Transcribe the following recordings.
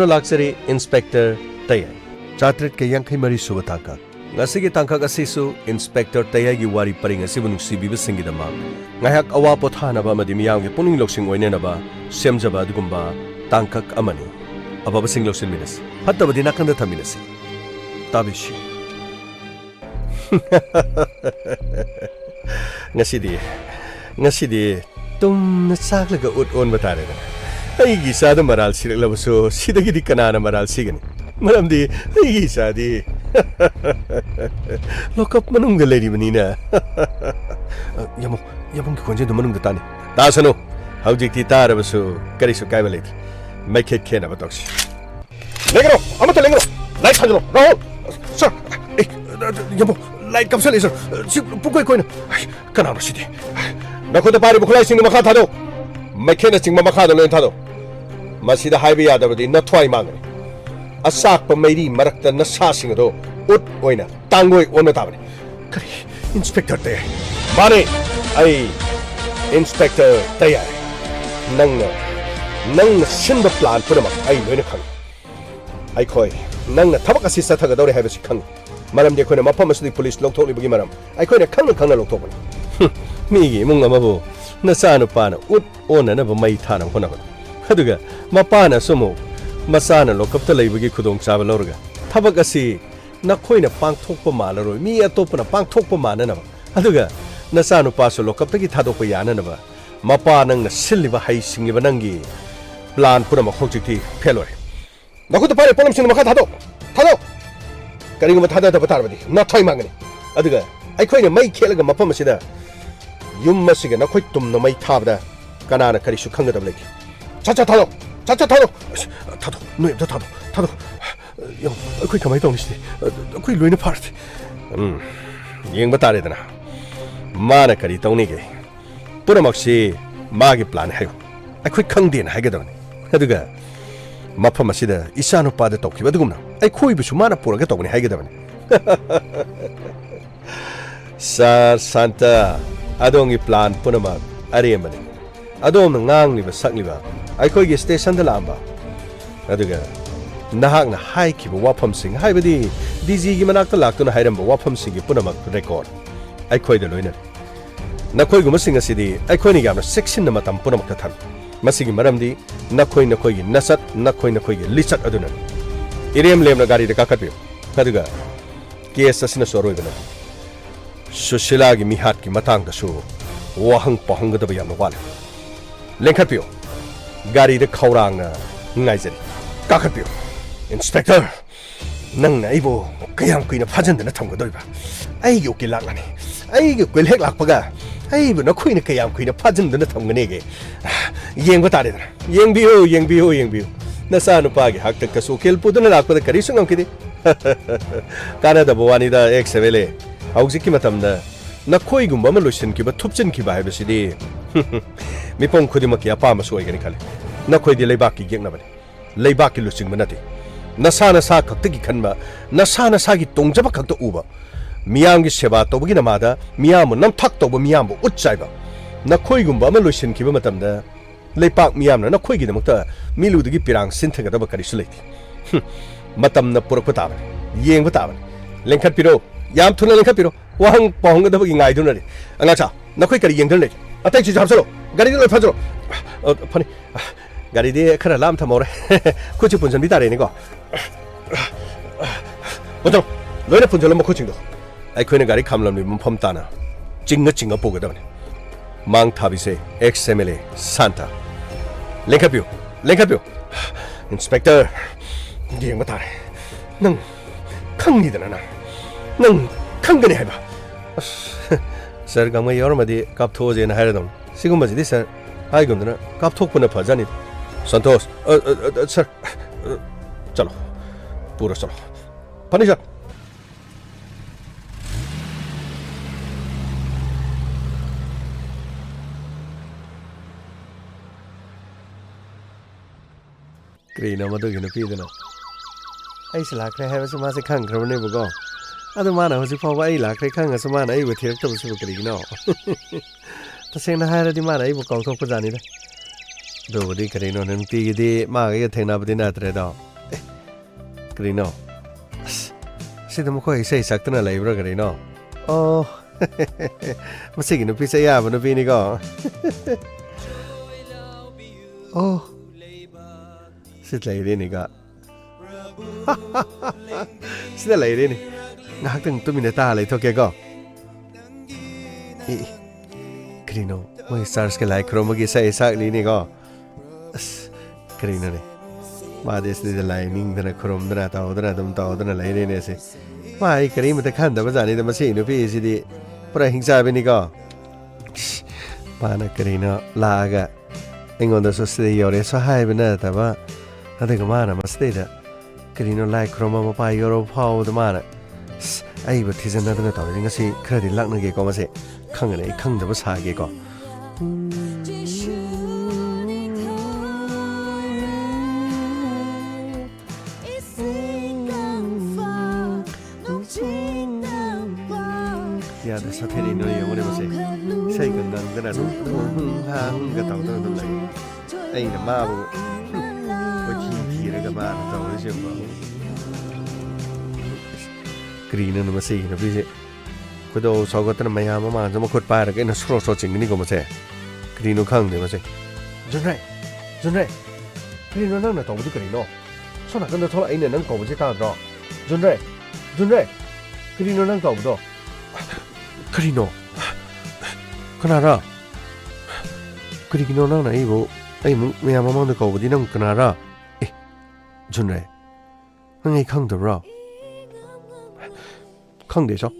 Luxury Inspector Tayai Chatrit ke yang kai mari suwa tangka ngasi ki tangka asisu Inspector Tayai gi wari paring asibu nuksibi bisingi dama ngayak awa pothana ba madi miyang gi puning loksing oine na ba semjaba dugumba tangkak amani aba basing loksin minas hatta badi nakanda thaminasi tabishi ngasi di tum na saklaga ut on batare na ai gi sada maral sirak labaso sidagi di kanana maral sigani maramdi ai gi sadi lokap manung da leri manina yamo ki konje do manung da tani dasano haujik ti tarabaso karisu kai balai mai khena batoksi lengro amata lengro light khajlo rahul sir yamo light kapsal sir si pukoi koina kanana sidi nakoda pari bukhulai sing makha thado mai khena sing makha da loin thado masida haiba yadabadi na thwai mangani asak pa mairi marakta na sasing do ut oina tangoi ona tabani kari Inspector Tayai mane ai Inspector Tayai nang sinba plan purama ai loina khang ai khoi nang na thabak asi sa thaga dore haiba si khang maram de khoi na mapam asdi police lokthok libagi maram ai khoi na khang lokthok bani mi gi munga mabu na sanu pana ut ona na ba mai thana hona ba aduga mapana sumo masana lokapta leibagi khudong chaba lorga thabak asi nakhoina pangthokpa malaroi mi atopna pangthokpa manana aduga nasanu paso lokapta gi thadokpa yana ba mapa nang na silliba hai singliba nangi plan pura ma khojikti pheloi nakhuta pare polam sin makha thado karingma thada da batarbadi na thai mangani aduga ai khoina mai khelaga mapam asida yum masiga nakhoi tumna mai thabda kanana karisu khangada bleki 차차 타도 노예 타도 형 거기 가만히 있다 오시지 거기 루이네 파르티 이행바 따래더나 마나 거리 동네게 뿌러먹시 마기 플랜 해요 거기 강디는 하게더니 하두가 마파 마시다 이사노 빠데 똑기바 두금나 거기 부수 마나 뿌러게 똑니 하게더니 사 산타 아동이 플랜 뿌러먹 아리엠바니 아동은 낭리바 삭리바 ꯑꯩꯈꯣꯏꯒꯤ ꯁ꯭ꯇꯦꯁꯟꯗ ꯂꯥꯛꯑꯝꯕ ꯑꯗꯨꯒ ꯅꯍꯥꯛꯅ ꯍꯥꯏꯈꯤꯕ ꯋꯥꯐꯝꯁꯤꯡ ꯍꯥꯏꯕꯗꯤ ꯗꯤꯖꯤꯒꯤ ꯃꯅꯥꯛꯇ ꯂꯥꯛꯇꯨꯅ ꯍꯥꯏꯔꯝꯕ ꯋꯥꯐꯝꯁꯤꯡꯒꯤ ꯄꯨꯝꯅꯃꯛ ꯔꯦꯀꯣꯔꯗ ꯑꯩꯈꯣꯏꯗ ꯂꯣꯏꯅꯔꯤ ꯅꯈꯣꯏꯒꯨꯝꯕꯁꯤꯡ ꯑꯁꯤꯗꯤ ꯑꯩꯈꯣꯏꯅ ꯌꯥꯝꯅ ꯆꯦꯛꯁꯤꯟꯅ ꯃꯇꯝ ꯄꯨꯝꯅꯃꯛꯇ ꯊꯝꯃꯤ ꯃꯁꯤꯒꯤ ꯃꯔꯝꯗꯤ ꯅꯈꯣꯏꯒꯤ ꯅꯁꯠ ꯅꯈꯣꯏꯒꯤ ꯂꯤꯆꯠ ꯑꯗꯨꯅꯅꯤ ꯏꯔꯦꯝ ꯂꯦꯝꯅ ꯒꯥꯔꯤꯗ ꯀꯥꯈꯠꯄꯤꯌꯨ ꯑꯗꯨꯒ ꯀꯦꯁ ꯑꯁꯤꯅꯁꯨ ꯑꯔꯣꯏꯕ ꯅꯠꯇꯦ ꯁꯨꯁꯤꯂꯥꯒꯤ ꯃꯤꯍꯥꯠꯀꯤ ꯃꯇꯥꯡꯗꯁꯨ ꯋꯥꯍꯪ ꯄꯥꯎꯍꯪꯒꯗꯕ ꯌꯥꯝꯅ ꯋꯥꯠꯂꯤ ꯂꯦꯡꯈꯠꯄꯤꯌꯨ गाड़ी खौरांना नाइजरी काखत्पियो इंस्पेक्टर नंगना आइबो कयाम कुइना फाजनदना थमगदोइबा आइगि उकिल लाक्लानि आइगि उकिल हेक लाक्पगा आइबो नखुइना कयाम कुइना फाजनदना थमगनेगे येंगबा तारेदना येंगबियो नसा नुपागी हाक्तकसु उकिल पुदना लाक्पदा करिसु ngamkidi कानादा बवानिदा एक सेवेले हौजिकि मतमदा नखोइगुम्बा मा लोइसनकिबा थुपचनकिबा हाइबसिदि मिपम खुदिमकी अपाम सोइगनि खाले नखोइदि लेबाकी गेंगनाबनि लेबाकी लुचिंगबा नति नसा खक्तगी खनबा नसा की तोंजबा खक्त उबा मियामगी सेवा तोबगी नमादा मियाम नमथक तोबा मियाम उच्चाइबा नखोइगुम्बा मा लोइसनकिबा मतमदा लेपाक मियामना नखोइगी दमक्ता मिलुदगी पिरांग सिनथगदबा करिसु लेति मतमना पुरकपा ताबनि येंगबा ताबनि लेंखतपिरो याम थुना लेंखतपिरो वाहंग पाहंगदबगी ngaidunari angacha नखोइ करि येंगदन ले अतै चीज हाबसरो गाड़ी लोइ फजरो फनि गाड़ी दे खरा लाम थमौरे खुचि पुनजन बि तारे निको बजो लोइना पुनजल मखुचिंदो आइखोइना गाड़ी खामलमनि मफम ताना चिंगा पोगदबनि मांग थाबिसे एक्सएमएलए सांता लेंखपियो इंस्पेक्टर येंगबा तारे नंग खंगिदना नंग खंगने हाइबा सर गांग यौरमदी कापथोजेन हाइरदम सिगुमबसिदि सर हाइगुमदना कापथोकपना फजानि संतोष सर चलो पूरा चलो फनी सर क्रीना मदुगिना पीदना ऐसे लाखरे हाइबसु मासे खंग्रबने बगो अदु माना हजि फाव आई लाखरे खंगसु माना आइबो थिरक्तबसु करिगिनो तसेंना हाइरदि माना आइबो काउथोकपा जानिदा दोबदि करिनो नंतिगिदि मागे थेंनाबदि नात्रेदा Karino Sida mo ko isa sakto na labor Karino Oh Masige no pisa yaba no pini ko Oh Sida lady ni ka Sida lady ni Ngahakang tuminata halay to kaya ko Karino May stars ka like kro mag-isa ni ko Karino ni Mades de lining dana krom dana tao dana dum tao dana lai ne se mai karim ta khan da ba jani da ma se no pi si di pra hingsa be ni ko mana karina la ga engon da so se yo re so hai bena ta ba ade ga mana ma ste da karino lai krom ma pa yo ro phao da mana ai ba thi jan da na tao ring si khra di lak na ge ko ma se khang ne khang da ba sa ge ko Ya da sa theri no yo ne ma se sai kan dan da nu ha ga tao da da lai ai da ma bu ko chi ra ga ma tao ri se ba green no ma se no bi se ko do so ga ta ma ya ma ma ma khot pa ra ke na so so ching ni ko ma se green no khang de ma se jun rai green no nang na tao bu green no so na kan da thola ai ne nang ko bu se ta do jun rai green no nang tao bu do Karino Kanara Karino na ibo ai mu me ma ma de ko bu di nang kanara jun rai nang ai khang de ra khang de so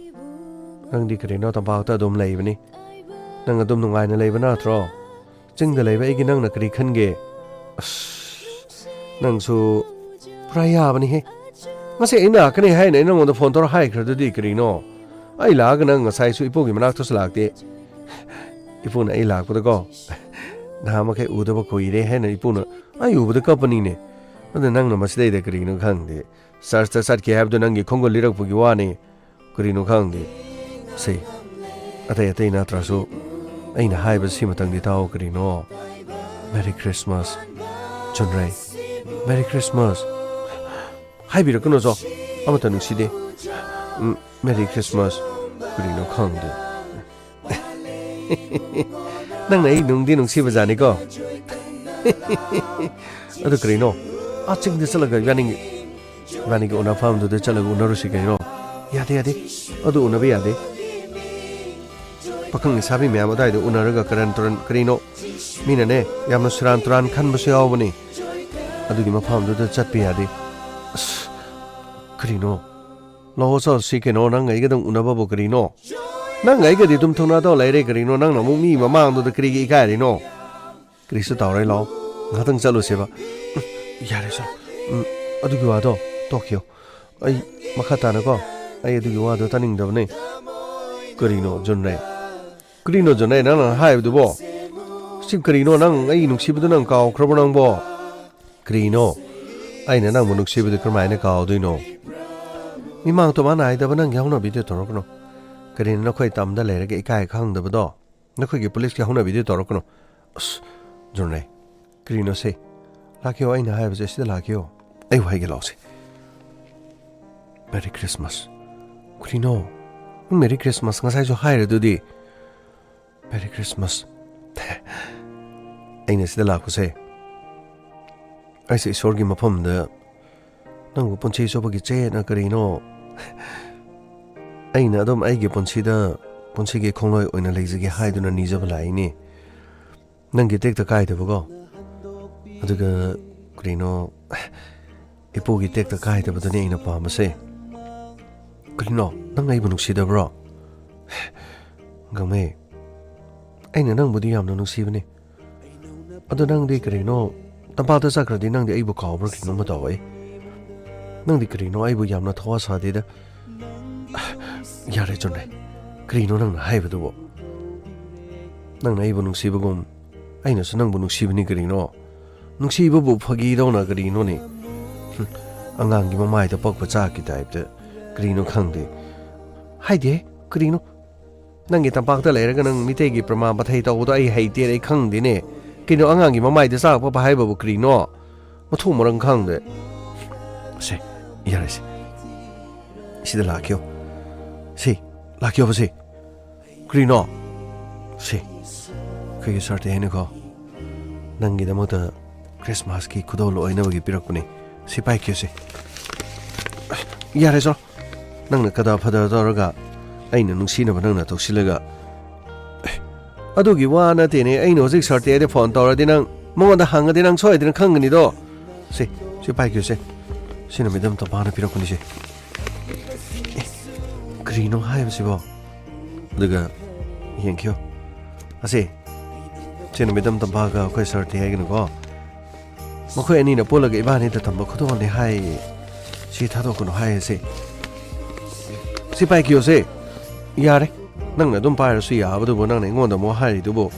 nang di Karino ta ba ta dum lai ba ni nang adum nung ai na lai ba na tro jing de lai ba ai gi nang na kri khan ge nang su praya ba ni he ma se ina ka ni hai na nang on the phone to hai khra de di Karino ai la ga nang sai su ipo gi manak to slak te ipo na ai la ko ko na ma ke u do ba ko ire he na ipo na ai u ba company ne ade nang na ma se de kri no khang de sar sar ke have do nang gi khong go lirak bu gi wa ni kri no khang de se ate na tra su ai na hai ba si ma tang di tao kri no Merry Christmas John Ray Merry Christmas hai bi ra ko no so ama ta nu si de Merry Christmas Karino khang de nang nei nung di nung si ba jani ko adu Karino a ching de sala ga yani ko na pham do de chala go na ru si Karino ya de adu una be ya de pakang sa bi me am dai do una ra ga karan turan Karino mina ne yam no sran turan khan ba se aw bani adu gi ma pham do de chat bi ya de Karino Lo so si ke no nang ai ga dong una ba bo Karino nang ai ga di tum thona do lai re Karino nang na mu mi ma mang do de kri gi ka ri no kri su taw re lo nga tang chalu se ba ya re so adu gi wa do Tokyo ai makha ta na ko ai adu gi wa do taning da ne Karino jon re nang na hai du bo sim Karino nang ai nung si bu nang kaw khro bo nang bo Karino ai na nang mu nung si bu de kramai na kaw du no mi mang to ma nai da ba nang yaw na bi de to ro no Karino na khoi tam da le re ke kai khang da ba do na khoi ge police ke hona bi de to ro no jon re Karino se la ke ai na hai ba se si la ke ai wai ge lo se Merry Christmas Karino Merry Christmas nga sai so hai re du di Merry Christmas ai ne si da la ko se ai se isor gi ma pham da nang bu pon chi so ba gi che na Karino ai na dom ai ge pon chi ge khong loi oina lei ji ge hai du na ni ja ba lai ni nang ge tek ta kai da ba go adu ga Karino ipo gi tek ta kai da ba da ni na pa ma se Karino nang ai bu nu si da bro ga me ai na nang bu di yam no nu si ba ni adu nang di Karino tampa ta sa kra di nang di ai bu kaw bro Karino ma ta wai nang di Karino ai bu yam na thawa sa de da ya re jon re Karino nang na hai ba du bo nang ai bu nung si ba gum ai na sa nang bu nung si ba ni Karino nung si ba bu phagi do na Karino ni angang gi ma mai da pak pa cha ki type da Karino khang de hai de Karino nang gi tampak ta le ra ga nang mi te gi prama ba thai to do ai hai te ai khang de ne Karino angang gi ma mai da sa pa hai ba bu Karino ma thu mo rang khang de se Yaris. See the lakio. See, lakio see. Grino. See. Could you start the Henico? Nangi the motor Christmas key could all I never give Pirocuni. See pike you see. Yaris. Nang cut up her doroga. Ain't no seen of another to Silaga. Adugi one at any ain't no 6 or the phone or dinner. More the hunger didn't so I didn't come in the door. See, she pike you say. Cinnamon to Pana Pirocuni. Grino hives you. The girl. Thank you. I say, Cinnamon to Baga, quest or the egg and go. Moko any Napola gave Bani the Tamboco on the high. She Tato high say. See pike you say. Yare. Nang don't buy a sea, I would have done one the more high to go.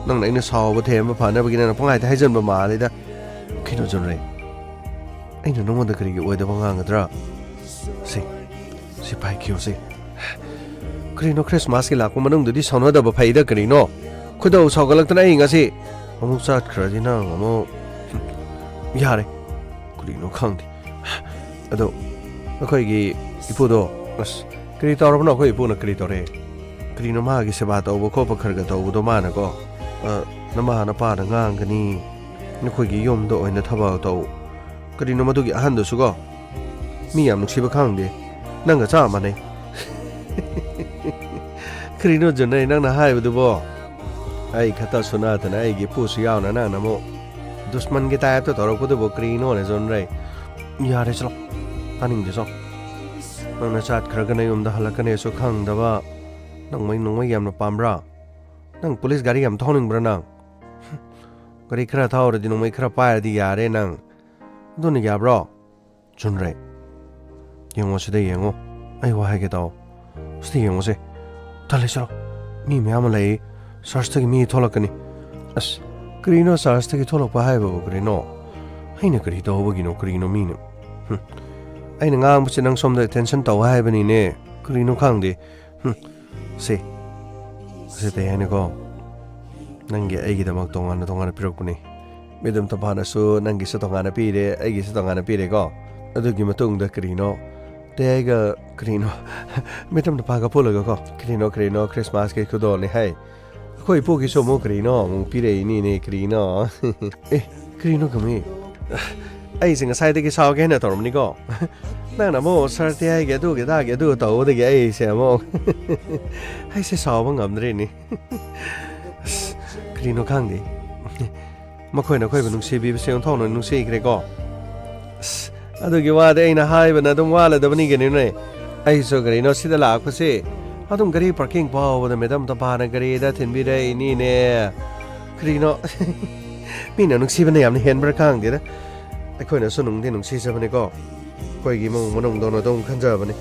Nang in the saw with him upon never getting a point. Hasn't been my leader. Kino John Ain't no one that could get away the one a draw. See pike you see. Crino Christmas like woman to this honor of a pay the Crino. Could those how collect an I say. Almost that crazy now. Yare. Crino County. Ado. Okay, Ipudo. Critor of no Puna Critore. Crino Magis about over Copa Cargato with Domanago. Namana Pada Gangani. Nuki Yum do in the Tabato. Crino Madugi Hando Sugo. Me am Shiba County. Nanga Samane. Crino Jane Nana High with the ball. I cut us on that and I give pussy out and animal. Dusman get after Toro the book Crino on his own ray. Yaris. Hunting the song. Nang chat Kraganayum the Halakane so Kang Dava. Nang may no way am no Pambra. Nang police gari am toning branang. Gari Kratao didn't make a fire the yare nang. Don't ya bra. Junre. Young was the yango. I will get out. Stay was it. Talisha. Me Mamalay. Sarstag me Tolokani. As Grino Sarstag Tolok Bahavo Grino. Haina Grito Wagino Grino Mino. I know I'm some the attention to have any near Grino County. See, said the Henigo. Nangi Egi the Macton and the Tonga Pirocuni. Made them to Panasu, Nangi Satongana Pide, Egi Satongana Pidego. I do give a tongue the Grino. The Ega Grino. Made them to Pagapulago. Grino, Christmas cake could only hay. Quite pokey so mo Grino, Pide Nini Grino. Grino come I sing a side of saw again at Ormnigo. Nana mo, Sarti, I get do the gay, say mo. I say sawing of Drini. Crino Candy. Macoina Quaven, Sibi, Sion and Nusi Grego. I do give out ain't a hive and I don't want the Vanigan in it. I so Grino see the lack was say. I don't get parking ball with the Madame Tapana Gary that in Bide Nine. Crino. Mina Nuxivani am the Henber Kang, did I couldn't assume they don't see 7 go. Quite give one don't conserve.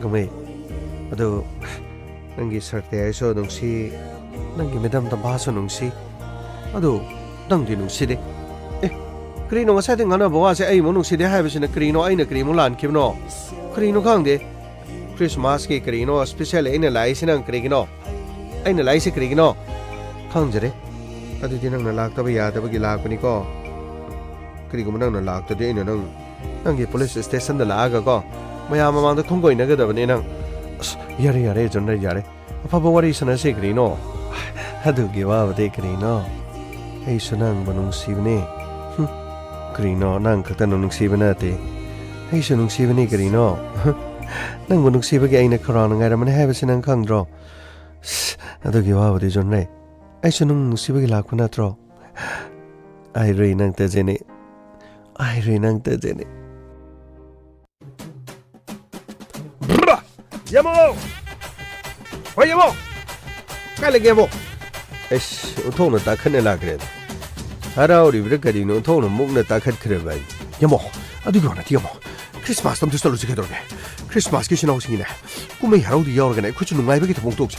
Go me. Although Nangi Sarte, I saw don't see Nangi Madame the Basso don't see. Although don't you see it? Crino was setting on a boss, I won't see the habits in a Crino, in a Crimolan, Kimno. Crino County. Christmas cake, Crino, especially in a lice and Crigino. In a lice Crigino. Conjure. I didn't like to be at the Vigilapanico. Crigumano locked the dinner. Nangi police station the Lagago. My arm among the Congo in a good of an inner. Yari, John Yari. Papa, what is an a secret? No. I do give up a Crino. Hey, Sonang Banung Sivene. Crino, Nankatanung Sivenati. Hey, Sonung Sivene Crino. Nangunung Siv again a crown and Adam and Havison and Kangdro. I do give up a John Ray. I Sonung Sivilacunatro. I renang the Jenny. I renang the Jenny. Yamo! Why Yamo? Caligamo! Es Utona Takanelagred. Haraudy Bricadino Tona Mugna Takat Creve. Yamo, I do not Yamo. Christmas, I'm just a little Christmas kitchen house in there. Who may how the organ, I couldn't make it won't talk.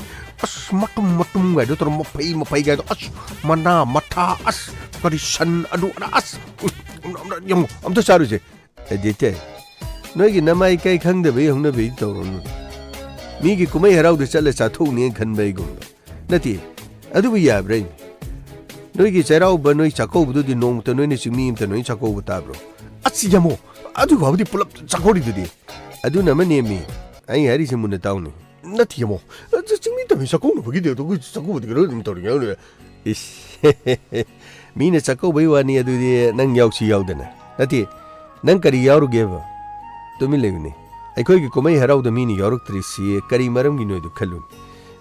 Us Matum, I don't know, Pay, us, Mana, Mata, us, but his son, I do us. I'm just sorry. I did tell. No, you know, my cake hung the way on the video. Miki come here out the sellers at Tony and Canbago. Natty, I do we have brain. No, you said out, but no, Chaco do the nom to no, you mean to no Chaco with Tabro. Atsiamo. adu wabdi pulap chakori dudi adu nama nemi ai hari se munna tauni nati yamo chimi tami sakau no bagi de to sakau de ro dum tori ya is mina sakau bai wani adu de nang yaw chi yaw dana nati nang kari yaw ge ba to mi legni ai koi gi komai harau da mini yaw tri si kari maram gi no du khalun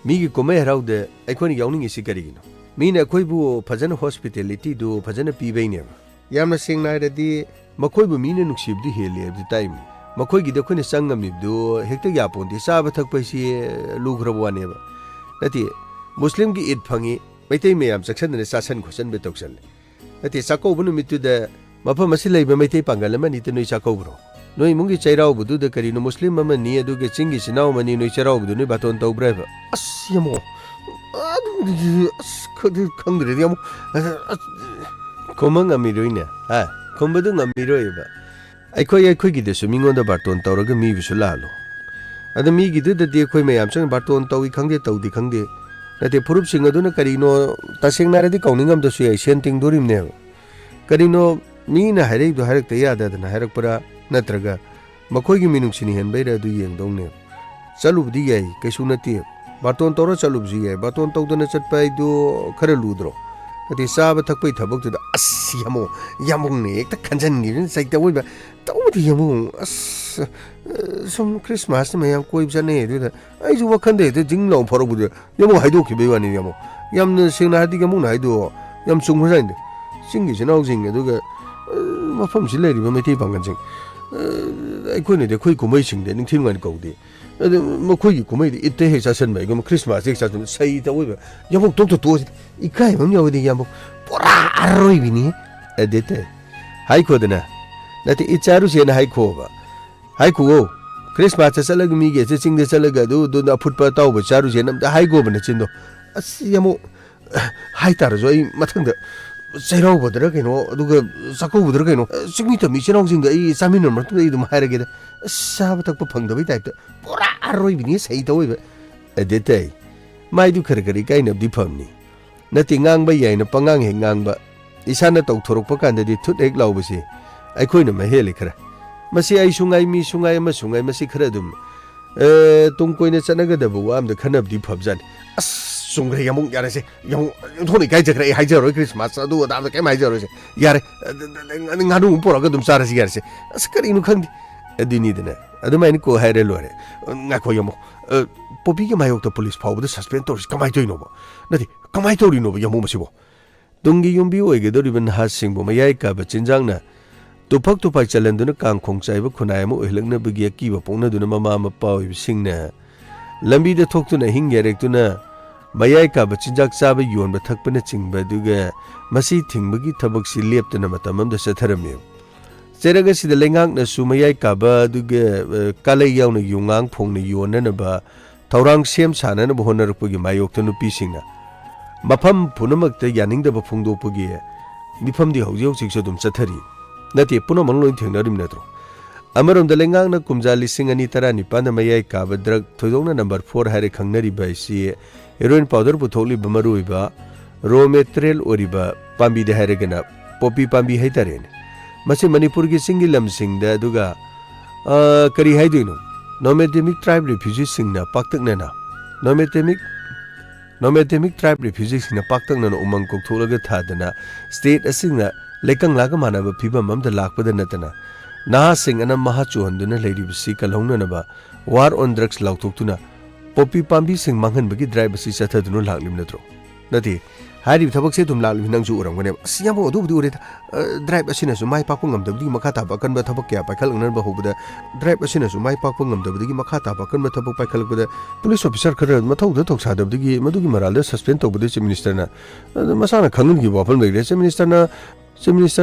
mi gi komai harau da ai koi yaw ning isi kari gi no mina koi bu phajana hospitality do phajana pi bai ne yamna singna radi makoi bu mina nuksib du hele du time makoi gi de khone sangam ni do hekta ya pon di sa ba thak pai si lugrab wa ne ba nati muslim gi id phangi maitai me yam section ne sasan khosan be toksal nati sakau bu nu mitu da mafa masi lai ba maitai pangal ma ni te noi sakau bro noi mungi chairau bu du da kari no muslim ma ni adu ge chingi sinau ma ni noi chairau bu ni baton tau bra ba as yamo adu as khadu khangre yamo komang amiroina ha kombadu ngamiroi ba ai khoi gi de su mingon da barton tawraga mi bisu lalo ada mi gi de de khoi mayam sang barton tawi khangde tawdi khangde nate purup sing aduna karino tasing na redi kauningam da su ai senting dorim ne karino mi na hare do harak te yada da na harak para natraga makhoi gi minung sini hen beira du yeng dong ne chalub di yai kaisu nati barton tawra chalub ji yai barton tawdana chatpai do khara ludro ati saba thakpai thabak tu as yamo yamong ne ekta khanjan ni sai ta oiba tawdi yamo as some Christmas ma yam koi jane du da ai ju wakhan de jing lo phoro bu yamo haido ki be wani yamo yam ne singna hadi ga mung na haido yam chung ho jain de singi jinau jing du ga mafam si le ri ba mai ti bangan jing ai koi ne de koi ko mai sing de ning thin wan ko de makoi ko mai ite he sasan mai go Christmas ek sasan sai ta oiba yamo tok to ikai mam yaw de yamo pura arroi bini edete hai ko dana nati icharu se na hai ko ba hai ko Christmas salag mi ge se sing de salag do na phut pa taw ba charu se nam da hai go bana chindo as yamo hai tar jo ai mathang da sairau bodra ke no aduga sakau bodra ke no singmi ta mi chenong sing da ai samin no mar tu ai dum haira ge da sab tak pa phang da bai type pura arroi bini sai ta oi ba edete mai du khar khari kai na di phamni nati ngang ba yai na pangang he ngang ba isana tau thorok pa kan di thut ek law ba si ai khoi na ma he le khara masi ai sungai mi sungai ma sungai masi khara dum tung koi na chana ga da bu am da khanab di phabjan as sungre yamung yare se yamung thoni kai jakra hai jaro Christmas adu da kai mai jaro se yare nganu pora ga dum sara si yare se as kari nu khandi adini dana adu mai ni ko haire lore nga ko yamo popi ke mayok to police phau da suspend tor kamai toi no ba nati kamai tori no ba yamu masibo tungi yumbi oige dori ban ha singbo mayai ka ba chinjang na tuphak tuphak chalan duna kang khong chai ba khunai mo ohlak na bagi ki ba pongna duna mama ma pa oi singna lambi da thok tu na hing gerek tu na mayai ka ba chinjak cha ba yon ba thak pa na chingba duga masi thingbagi thabak si lep ta na matamam da satharam Seraga si da lengang na sumayai ka ba duga kalai yaw na yungang phong na yon na ba taurang sem sana na bohon na rupagi mayok ta nupi singna mafam punamak ta yaning da ba phungdo pagi mifam di hauji hauji sa dum chathari nati puna mangloi thengnarim na tro amarom da lengang na kumja lising ani tara ni pa na mayai ka ba drug thoidong na number 4 hare khangnari ba si heroin powder putholi bamarui ba raw material oriba pambi de hare gana popi pambi haitare masi manipur ki singi lam sing da duga kari haidino nomadic tribe refugees sing na paktak na nomadic tribe refugees sing na paktak na umang kok tholaga thadana state asing na lekang laga manaba phibam am da lakpada natana na sing ana maha chuhanduna leiri bisi kalhongna na ba war on drugs lautoktuna popi pambi sing manghan bagi drive bisi chathadunu laklim natro nati hari thabak se tum lal hinang ju urang gane siamo du du re drive asina su mai pakung ngam dabdi makha ta ba kan ba thabak kya pakhal ngnan ba hobuda drive asina su mai pakung ngam dabdi makha ta ba kan ba thabak pakhal bada police officer khara mathau da thok sa dabdi madugi maral da suspend to budi chief minister na masana khangun gi wafal mai re chief minister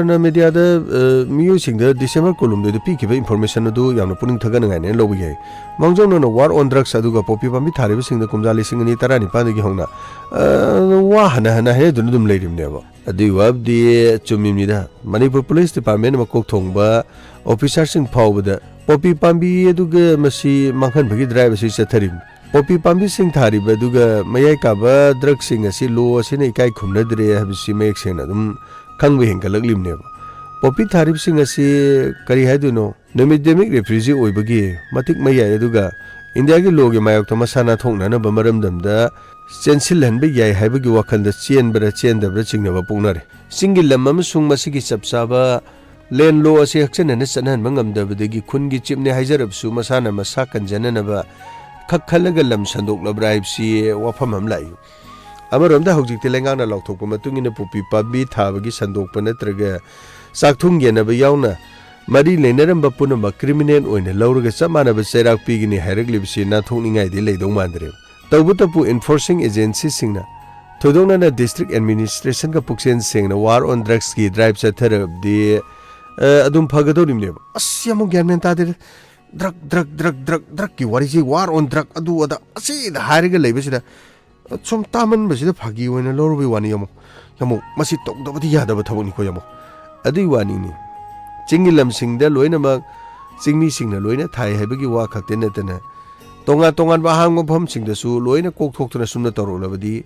na media da miyo sing da December kolum de pi ki ba information du yamna puning thagan ngai ne lobi gai mangjong no war on drugs adu ga popi pambi thare ba sing da kumjali sing ni tara ni pa gi hongna wa hana he dun dum leirim ne ba adi wab di chumi mi da Manipur Police Department ma kok thong ba officer sing phau ba da popi pambi adu ga masi mangkhan bagi drive si chatharim popi pambi sing thari ba du ga mayai ka ba drugs sing asi lo asi ne kai khumna dre ha si mek sing na dum khangwe heng kalak lim ne Poppy Tarif Singasi Kari Haduno, Nemidemic refugee Oibagi, Matik Maya Eduga, India Logi Mayok Tomasana Tongana Bamaram Damda, Sensil and Big Yai Habagi Wakan the Chien but a Chien the Bretching of a Punari. Single Lamam Sung Masiki Sapsaba, Len Lo Asiaction and Nissan and Mangam Davidi Kungi Chimney Hizer of Sumasana Masak and Jananaba, Kakalagalam Sandok Labribe Si Wapamam Lai. Amaramda Hojik Telangana Loktokumatung in a Pupi Pabi Tabagi Sandok Penetraga. Saktung Yanaba Yauna, Mari Leneram Bapunama, criminal or in a lower Samana Serak Pigini Heraglipsi, not holding I delay don't mandre. Tawutapu enforcing agency singer. Todona district administration Kapuxian sing a war on drugs ski drives a terror of the Adum Pagadorim. Asiamu Garmenta drug, what is it? War on drug, Adu, see the Hariga Labis. Some Taman was the Pagi when a lower one Yamu. Yamu, must it talk about the Yada Tabunico Yamu. Adu Wanini. Jingilam sing the Loinamag, sing me sing the Loina, Thai Habigi Waka Tenetana. Tonga Tongan Wahong of Hum sing the Su, Loina Coke talk to the Sunatoro Lavadi.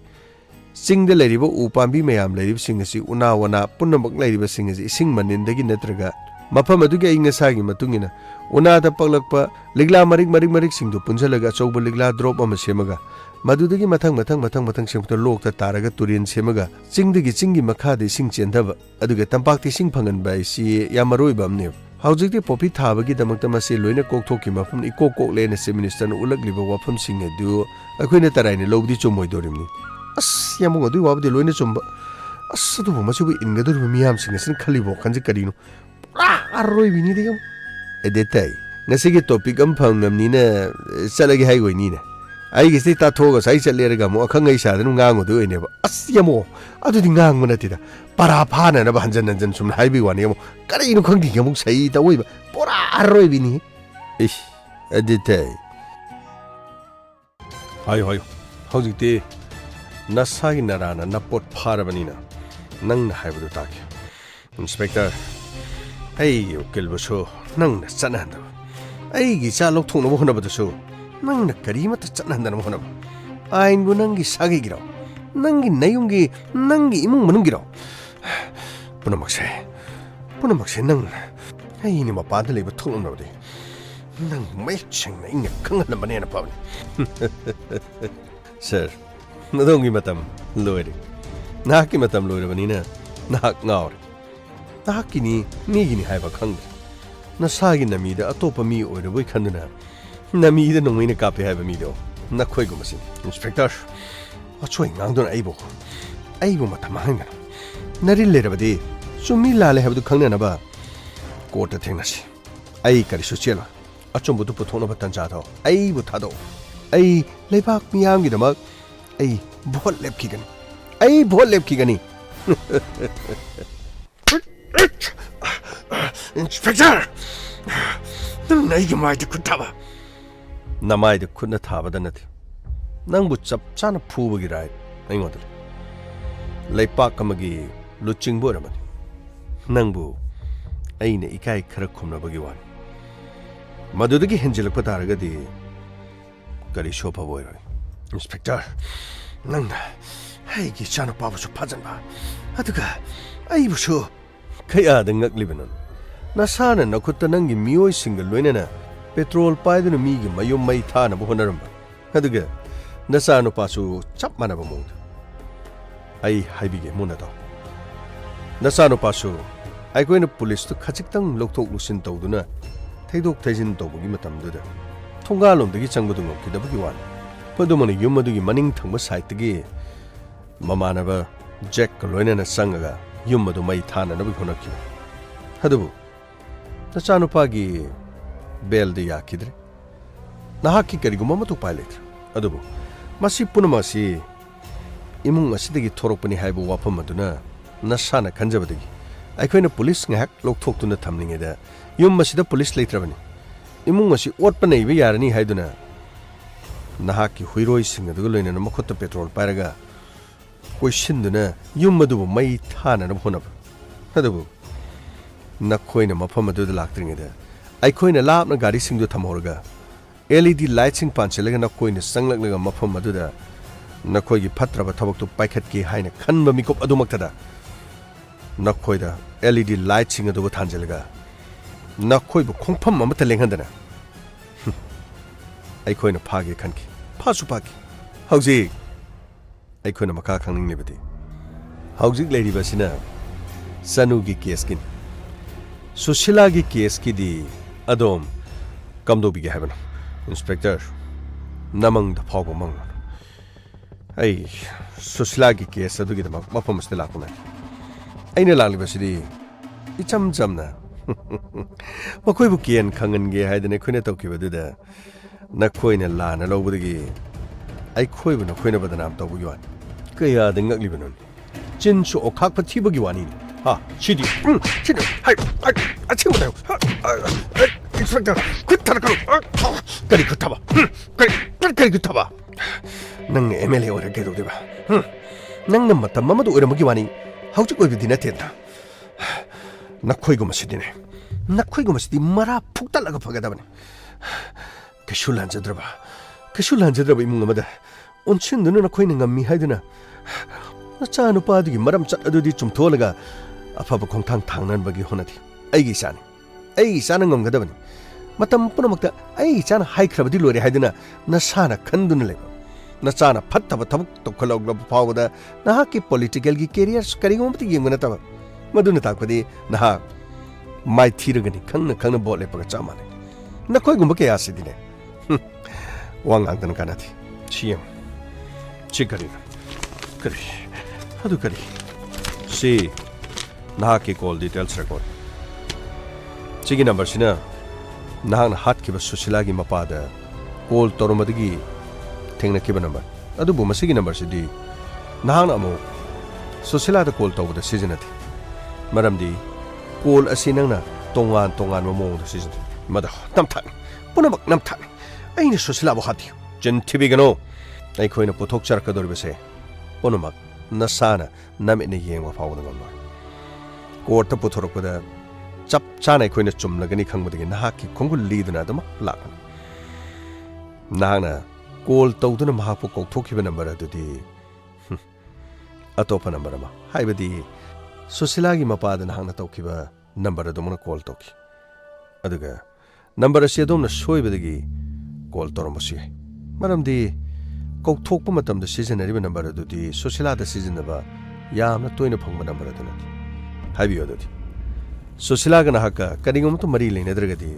Sing the lady, Upambi Mayam lady sing as Unawana, Punabak lady sing as Singman in the Ginatraga. Mapamaduga Ingasagi Matungina. Unata Palakpa, Ligla Marik sing to Punjalaga, Sober Ligla drop on Mashemaga. Madudagi matang sing to look the Taraga Turin Semaga. Sing the Gitsingi Makadi sing Chentava, Aduga Tampaki sing Pangan by Si Yamaroi Bamnev. How's it Poppy Tabagi the Matamasi Luina Kok Tokima from Iko Lane as Minister Ulag Liver Wapam sing a duo, a Quinetarini Lodi Chomoy Dorimni. As Yamu do of the Luina Chumba. As Sadu must be in Gadur Miam singers and Calibo Kanzicarino. Arroy Vinidium. A detail. Nasigi topic Umpangam Nina Salagi Highway Nina. I guess they told us I said Lergamo, a Kangaisa, and Gango do any of Asiamo. I do the Gang Monatida. Parapana and Abanjan and some Highway one. Carino Kangi say it away. Pora Arroy Vini. Ish, a detail. Hi, how's it? Nasai Narana, Napot Parabanina. Nang have the talk. Inspector. Hey, you kill the show. Nang the Sananda. Hey, Gisa looked to no one about the show. Nang the Karima to Sananda. I'm Gunangi Sagiro. Nangi Nayungi, Nangi Munungiro. Punamaxe, Nang. Hey, in my partly but told nobody. Nang matching in a Kanga banana pony. Sir, Nadongi Matam, Lloyd. Naki Matam Lloyd Vanina, Nak Naur. Nakini, Nigini have a country. Nasagi Namida, a top of me or the Wikandana. Namida no win a copy have a meadow. Naquigomasi. Inspector, what's going on? Able Matamanga. Nari later of a day. So me lale have the Kanganaba. Quarter tennis. I carisucella. A chumbo to put on of a tanjato. I would hado. I lay back me young in the mug. I bought lep kigan. I bought lep kigani. Inspector! Namai could have. Namai could not have done it. Nang would sub son of Poogi right. I wanted. Lay Pakamagi, Luching Buraman. Nangbu, Ain Ikai Karakum Nabagiwan. Madudagi Hengel Pataragadi Garishopa boy. Inspector, Nanga, hey, Gishana Papa Pazanba. Atuka, I was sure. Kaya the Ngak Libanon. Nasana Nakutanangi Mio single Winena, Petrol Pide and Migi, Mayum Maitana Bohonaramba. Haduga, Nasano Pasu, Chapmanabamond. I Habige Munato. Nasano Pasu, I go in a police to Kachitang Lokto Lucin Toduna, Tadok Tazin Tobugimatam Duda. Tongalum the Gichangodum, Kidabuan. Padomani Yumadu Manning Thomas Site the Gay. Mamanava, Jack Loina Sangaga. Yumadu Maitana Nabukonaki. Hadubu. The Sanupagi Bel de Yakidre. Nahaki Karigumama to pilot. Adubu. Masi Punamasi Imung Asidi Toropani Haibu Wapamaduna. Nasana Kanjabadi. I can a police hack look talk to the tumbling either. You must see the police later. Imung Masi what Pane we are any Haiduna. Nahaki Huiroi sing the Gulin and Makota petrol paraga. Quishinduna, Yumadu, May Tan and Honab. Hadabu. Nakoin a Mapamadu the lacting there. I coin a lap Nagari sing to Tamorga. LED lighting punching a coin is sung like a Mapamaduda. Nakoi Patra Tabak to Piketki Haina, Kanba Mikop Adumakada. Nakoida, LED lighting adubu thanjalaga nakhoibu khongpham amata lenghandana ꯑꯩꯈꯣꯏꯅ ꯐꯥꯒꯦ ꯈꯟꯈꯤ ꯐꯥꯁꯨ ꯐꯥꯈꯤ ꯍꯧꯖꯤꯛ ꯑꯩꯈꯣꯏꯅ ꯃꯈꯥ ꯈꯪꯅꯤꯡꯂꯤꯕꯗꯤ ꯍꯧꯖꯤꯛ ꯂꯩꯔꯤꯕꯁꯤꯅ ꯆꯅꯨꯒꯤ ꯀꯦꯁꯀꯤꯅꯤ ꯁꯨꯁꯤꯂꯥꯒꯤ ꯀꯦꯁꯀꯤꯗꯤ ꯑꯗꯣꯝ ꯀꯝꯗꯧꯕꯤꯒꯦ ꯍꯥꯏꯕꯅꯣ inspector ꯅꯃꯪꯗ ꯐꯥꯎꯕ ꯃꯪꯂꯣ ꯑꯩ ꯁꯨꯁꯤꯂꯥꯒꯤ ꯀꯦꯁ ꯑꯗꯨꯒꯤꯗꯃꯛ ꯃꯐꯝ ꯑꯁꯤꯗ ꯂꯥꯛꯄꯅꯤ ꯑꯩꯅ ꯂꯥꯛꯂꯤꯕꯁꯤꯗꯤ ꯏꯆꯝ ꯆꯝꯅ ꯃꯈꯣꯏꯕꯨ ꯀꯦꯟ ꯈꯪꯍꯟꯒꯦ ꯍꯥꯏꯗꯅ ꯑꯩꯈꯣꯏꯅ ꯇꯧꯈꯤꯕꯗꯨꯗ ꯅꯈꯣꯏꯅ ꯂꯥꯟꯅ ꯂꯧꯕꯗꯒꯤ ꯑꯩꯈꯣꯏꯕꯨ ꯅꯈꯣꯏꯅ ꯕꯗꯅꯥꯝ ꯇꯧꯕꯒꯤ ꯋꯥꯅꯤ ꯀꯌꯥꯗ ꯉꯛꯂꯤꯕꯅꯣꯅꯤ ꯆꯤꯟꯁꯨ ꯑꯣꯈꯥꯛꯄ ꯊꯤꯕꯒꯤ ꯋꯥꯅꯤꯅꯤ ꯁꯤꯗꯤ ꯑꯁꯦꯡꯕꯗ 인스펙터 그리 그타봐 그리 그타봐 능 MLA 오래 개도되봐 능 맞다 마마도 오래 먹기 와니 하우직 거기디 나텐다 나코이고 마시디네 나코이고 마시디 마라 푹 달라가 파가다바네 그 슐란자 들어봐 그 슐란자 들어봐 이문가마다 온친 눈은 나코이는 감미 하이드나 나짜 누빠디기 마람 짜르디 좀 도라가 아파버 공탕 당난바기 호나디 아이기 싸니 ꯑꯩ ꯏꯆꯥꯅ ꯉꯝꯒꯗꯕꯅꯤ ꯃꯇꯝ ꯄꯨꯝꯅꯃꯛꯇ ꯑꯩ ꯏꯆꯥꯅ ꯍꯥꯏꯈ꯭ꯔꯕꯗꯤ ꯂꯣꯏꯔꯦ ꯍꯥꯏꯗꯨꯅ ꯅꯁꯥꯅ ꯈꯟꯗꯨꯅ ꯂꯩꯕ ꯅꯆꯥꯅ ꯐꯠꯇꯕ ꯊꯕꯛ ꯇꯧꯈꯠꯂꯛꯂꯕ ꯐꯥꯎꯕꯗ ꯅꯍꯥꯛꯀꯤ ꯄꯣꯂꯤꯇꯤꯀꯦꯜꯒꯤ ꯀꯦꯔꯤꯌꯔ ꯀꯔꯤꯒꯨꯝꯕ ꯑꯃꯠꯇ ꯌꯦꯡꯕ ꯅꯠꯇꯕ ꯃꯗꯨꯅ ꯇꯥꯛꯄꯗꯤ ꯅꯍꯥꯛ ꯃꯥꯏꯊꯤꯔꯒꯅꯤ ꯈꯪꯅ ꯈꯪꯅ ꯚꯣꯠ ꯂꯦꯞꯄꯒ ꯆꯞ ꯃꯥꯟꯅꯩ ꯅꯈꯣꯏꯒꯨꯝꯕ ꯀꯌꯥꯁꯤꯗꯤꯅꯦ ꯋꯥ ꯉꯥꯡꯗꯅ ꯀꯥꯟꯅꯗꯦ ꯁꯤ ꯌꯦꯡꯉꯨ ꯁꯤ ꯀꯔꯤꯅꯣ ꯀꯔꯤ ꯑꯗꯨ ꯀꯔꯤ ꯁꯤ ꯅꯍꯥꯛꯀꯤ ꯀꯣꯜ ꯗꯤꯇꯦꯜꯁ ꯔꯦꯀꯣꯔꯗ ꯁꯤꯒꯤ ꯅꯝꯕꯔꯁꯤꯅ ꯅꯍꯥꯛꯅ ꯍꯥꯠꯈꯤꯕ ꯁꯨꯁꯤꯂꯥꯒꯤ ꯃꯄꯥꯗ ꯀꯣꯜ ꯇꯧꯔꯝꯕꯗꯒꯤ ꯊꯦꯡꯅꯈꯤꯕ ꯅꯝꯕꯔ ꯑꯗꯨꯕꯨ ꯃꯁꯤꯒꯤ ꯅꯝꯕꯔꯁꯤꯗꯤ ꯅꯍꯥꯛꯅ ꯑꯃꯨꯛ ꯁꯨꯁꯤꯂꯥꯗ ꯀꯣꯜ ꯇꯧꯕꯗ ꯁꯤꯖꯤꯟꯅꯗꯦ ꯃꯔꯝꯗꯤ ꯀꯣꯜ ꯑꯁꯤ ꯅꯪꯅ ꯇꯣꯉꯥꯟ ꯇꯣꯉꯥꯟꯕ ꯃꯑꯣꯡꯗ ꯁꯤꯖꯤꯟꯅꯩ ꯃꯗꯨ ꯅꯝꯊꯥꯛꯅꯤ ꯄꯨꯝꯅꯃꯛ ꯅꯝꯊꯥꯛꯅꯤ ꯑꯩꯅ ꯁꯨꯁꯤꯂꯥꯕꯨ ꯍꯥꯠꯈꯤ ꯆꯤꯟ ꯊꯤꯕꯤꯒꯅꯨ ꯑꯩꯈꯣꯏꯅ ꯄꯨꯊꯣꯛꯆꯔꯛꯀꯗꯧꯔꯤꯕꯁꯦ ꯄꯨꯝꯅꯃꯛ ꯅꯁꯥꯅ ꯅꯃꯤꯠꯅ ꯌꯦꯡꯕ ꯐꯥꯎꯕꯗ ꯉꯝꯂꯣꯏ ꯀꯣꯔꯠꯇ ꯄꯨꯊꯣꯔꯛꯄꯗ ꯆꯞ ꯆꯥꯅ ꯑꯩꯈꯣꯏꯅ ꯆꯨꯝꯂꯒꯅꯤ ꯈꯪꯕꯗꯒꯤ ꯅꯍꯥꯛꯀꯤ ꯈꯣꯡꯒꯨꯜ ꯂꯤꯗꯨꯅ ꯑꯗꯨꯃꯛ ꯂꯥꯛꯀꯅꯤ ꯅꯍꯥꯛꯅ ꯀꯣꯜ ꯇꯧꯗꯨꯅ ꯃꯍꯥꯛꯄꯨ ꯀꯧꯊꯣꯛꯈꯤꯕ ꯅꯝꯕꯔ ꯑꯗꯨꯗꯤ ꯑꯇꯣꯞꯄ ꯅꯝꯕꯔ ꯑꯃ ꯍꯥꯏꯕꯗꯤ ꯁꯨꯁꯤꯂꯥꯒꯤ ꯃꯄꯥꯗ ꯅꯍꯥꯛꯅ ꯇꯧꯈꯤꯕ ꯅꯝꯕꯔ ꯑꯗꯨꯃꯛꯅ ꯀꯣꯜ ꯇꯧꯈꯤ ꯑꯗꯨꯒ ꯅꯝꯕꯔ ꯑꯁꯤ ꯑꯗꯣꯝꯅ ꯁꯣꯏꯕꯗꯒꯤ ꯀꯣꯜ ꯇꯧꯔꯝꯕꯁꯨ ꯌꯥꯏ ꯃꯔꯝꯗꯤ ꯀꯧꯊꯣꯛꯄ ꯃꯇꯝꯗ ꯁꯤꯖꯤꯟꯅꯔꯤꯕ ꯅꯝꯕꯔ ꯑꯗꯨꯗꯤ ꯁꯨꯁꯤꯂꯥꯗ ꯁꯤꯖꯤꯟꯅꯕ ꯌꯥꯝꯅ ꯇꯣꯏꯅ ꯐꯪꯕ ꯅꯝꯕꯔ ꯑꯗꯨ ꯅꯠꯇꯦ ꯍꯥꯏꯕꯤꯌꯨ ꯑꯗꯨꯗꯤ ꯁꯨꯁꯤꯂꯥꯒ ꯅꯍꯥꯛꯀ ꯀꯔꯤꯒꯨꯝꯕ ꯃꯔꯤ ꯂꯩꯅꯗ꯭ꯔꯒꯗꯤ